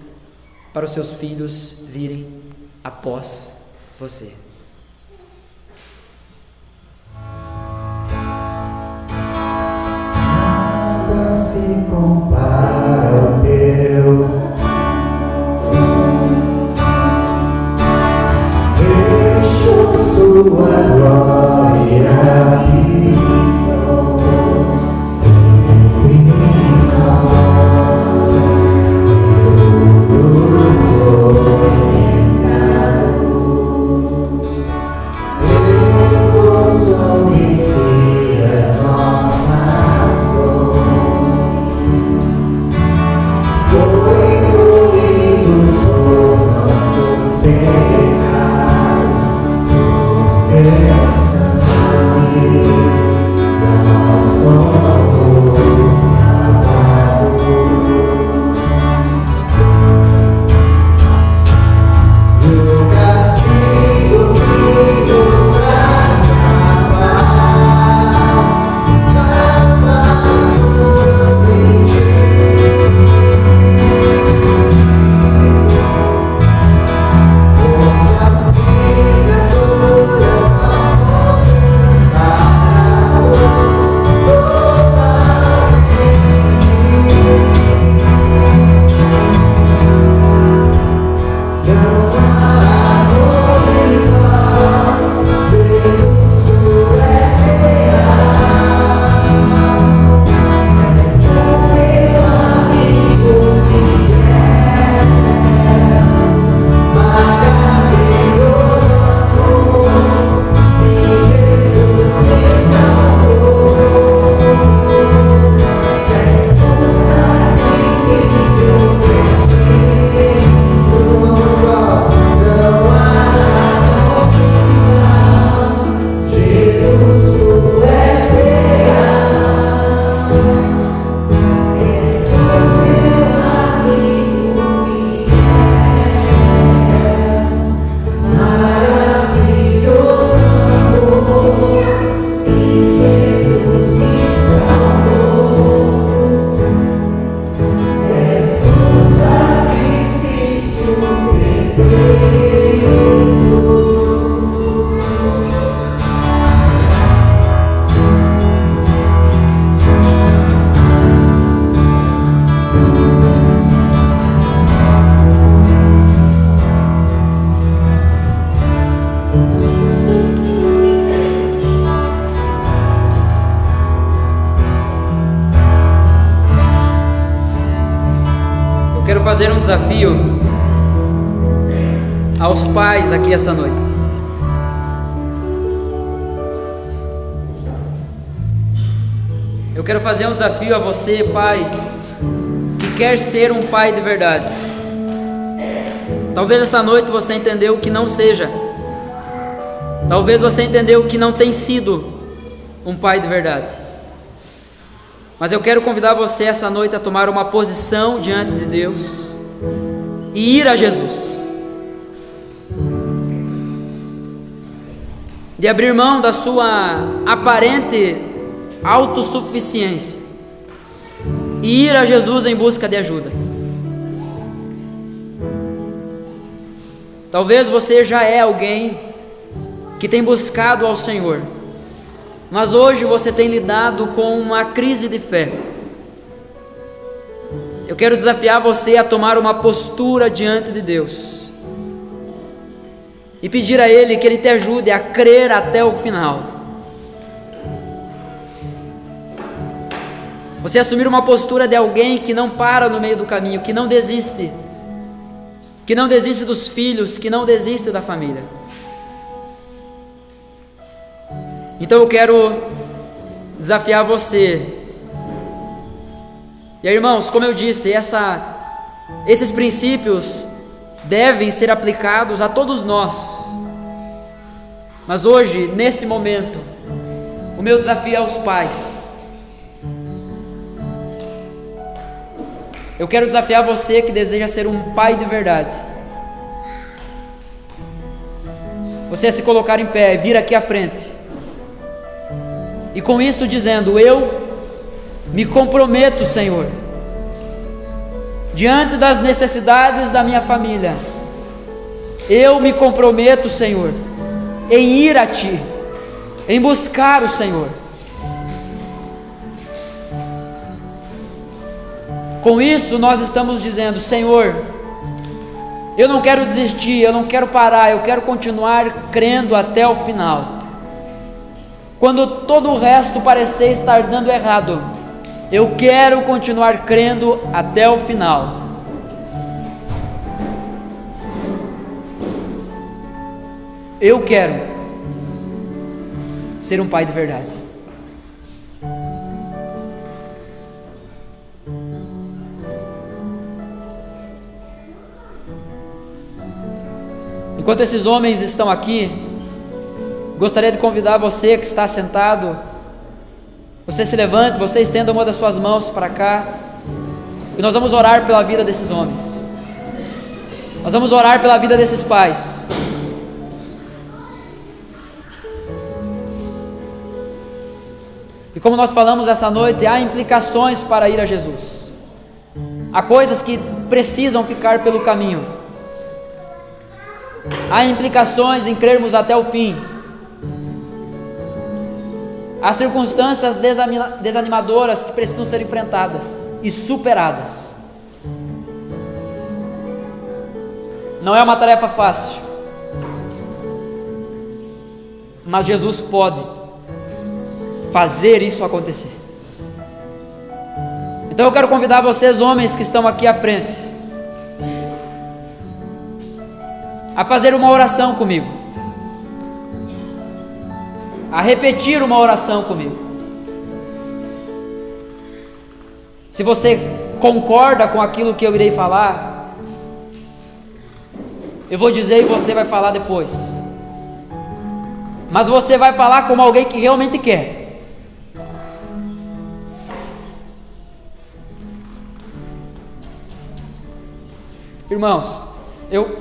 para os seus filhos virem após você. Nada se compara ao teu sua glória habitou em nós, tudo foi entrado. Eu sou Messias, nossas nações, foi moído por nossos pecados. Seu sangue nós fomos lavados, no castigo que nos traz a paz, estava tudo em ti. Com suas pisaduras fazer um desafio aos pais aqui essa noite. Eu quero fazer um desafio a você, pai, que quer ser um pai de verdade. Talvez essa noite você entendeu que não seja. Talvez você entendeu que não tem sido um pai de verdade. Mas eu quero convidar você essa noite a tomar uma posição diante de Deus e ir a Jesus, de abrir mão da sua aparente autossuficiência e ir a Jesus em busca de ajuda. Talvez você já é alguém que tem buscado ao Senhor, mas hoje você tem lidado com uma crise de fé. Eu quero desafiar você a tomar uma postura diante de Deus e pedir a Ele que Ele te ajude a crer até o final. Você assumir uma postura de alguém que não para no meio do caminho, que não desiste dos filhos, que não desiste da família. Então eu quero desafiar você. E aí, irmãos, como eu disse, esses princípios devem ser aplicados a todos nós. Mas hoje, nesse momento, o meu desafio é aos pais. Eu quero desafiar você que deseja ser um pai de verdade. Você a se colocar em pé, vir aqui à frente. E com isso dizendo: eu me comprometo, Senhor, diante das necessidades da minha família. Eu me comprometo, Senhor, em ir a Ti, em buscar o Senhor. Com isso nós estamos dizendo: Senhor, eu não quero desistir, eu não quero parar, eu quero continuar crendo até o final. Quando todo o resto parecer estar dando errado, eu quero continuar crendo até o final. Eu quero ser um pai de verdade. Enquanto esses homens estão aqui, gostaria de convidar você que está sentado, você se levante, você estenda uma das suas mãos para cá, e nós vamos orar pela vida desses homens. Nós vamos orar pela vida desses pais. E como nós falamos essa noite, há implicações para ir a Jesus. Há coisas que precisam ficar pelo caminho. Há implicações em crermos até o fim. Há circunstâncias desanimadoras que precisam ser enfrentadas e superadas. Não é uma tarefa fácil, mas Jesus pode fazer isso acontecer. Então eu quero convidar vocês, homens que estão aqui à frente, a fazer uma oração comigo, a repetir uma oração comigo. Se você concorda com aquilo que eu irei falar, eu vou dizer e você vai falar depois. Mas você vai falar como alguém que realmente quer. Irmãos, eu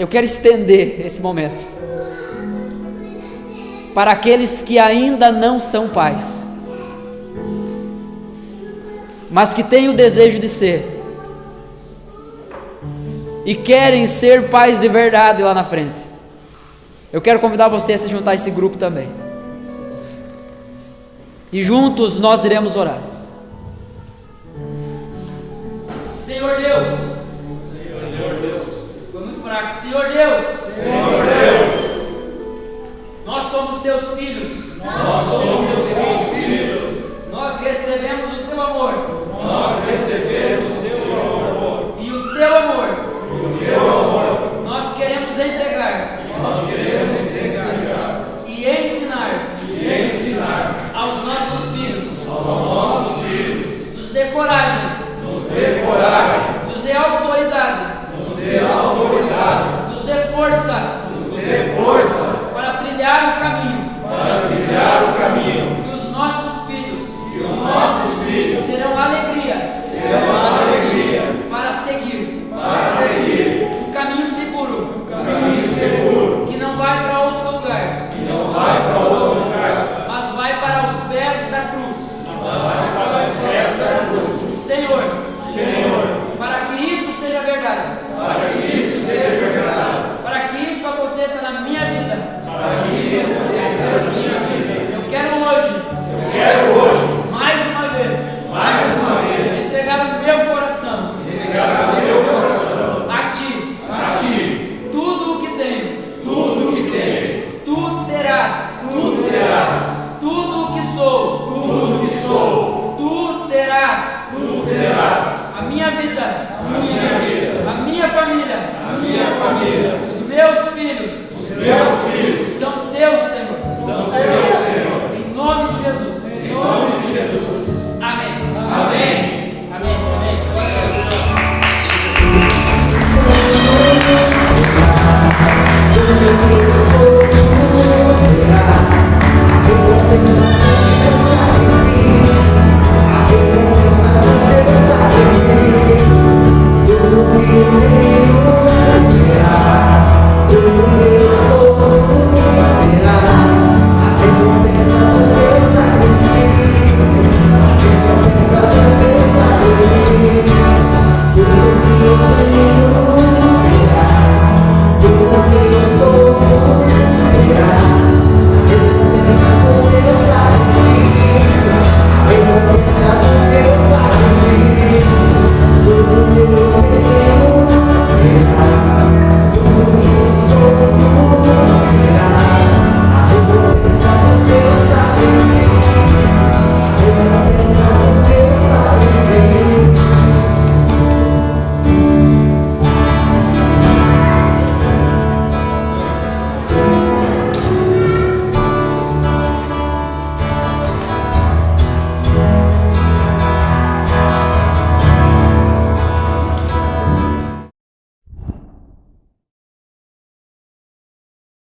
quero estender esse momento para aqueles que ainda não são pais, mas que têm o desejo de ser e querem ser pais de verdade lá na frente. Eu quero convidar você a se juntar a esse grupo também, e juntos nós iremos orar. Senhor Deus, foi muito fraco. Senhor Deus, nós somos teus filhos. Nós recebemos o teu amor. E o teu amor nós queremos entregar. E ensinar aos nossos filhos. Nos dê coragem. Nos dê autoridade. Nos dê força. Para trilhar o caminho. Que os nossos filhos terão alegria para seguir um caminho seguro, que não vai para outro lugar, mas vai para os pés da cruz. Senhor, para que isso seja verdade, Para que isso aconteça na minha vida.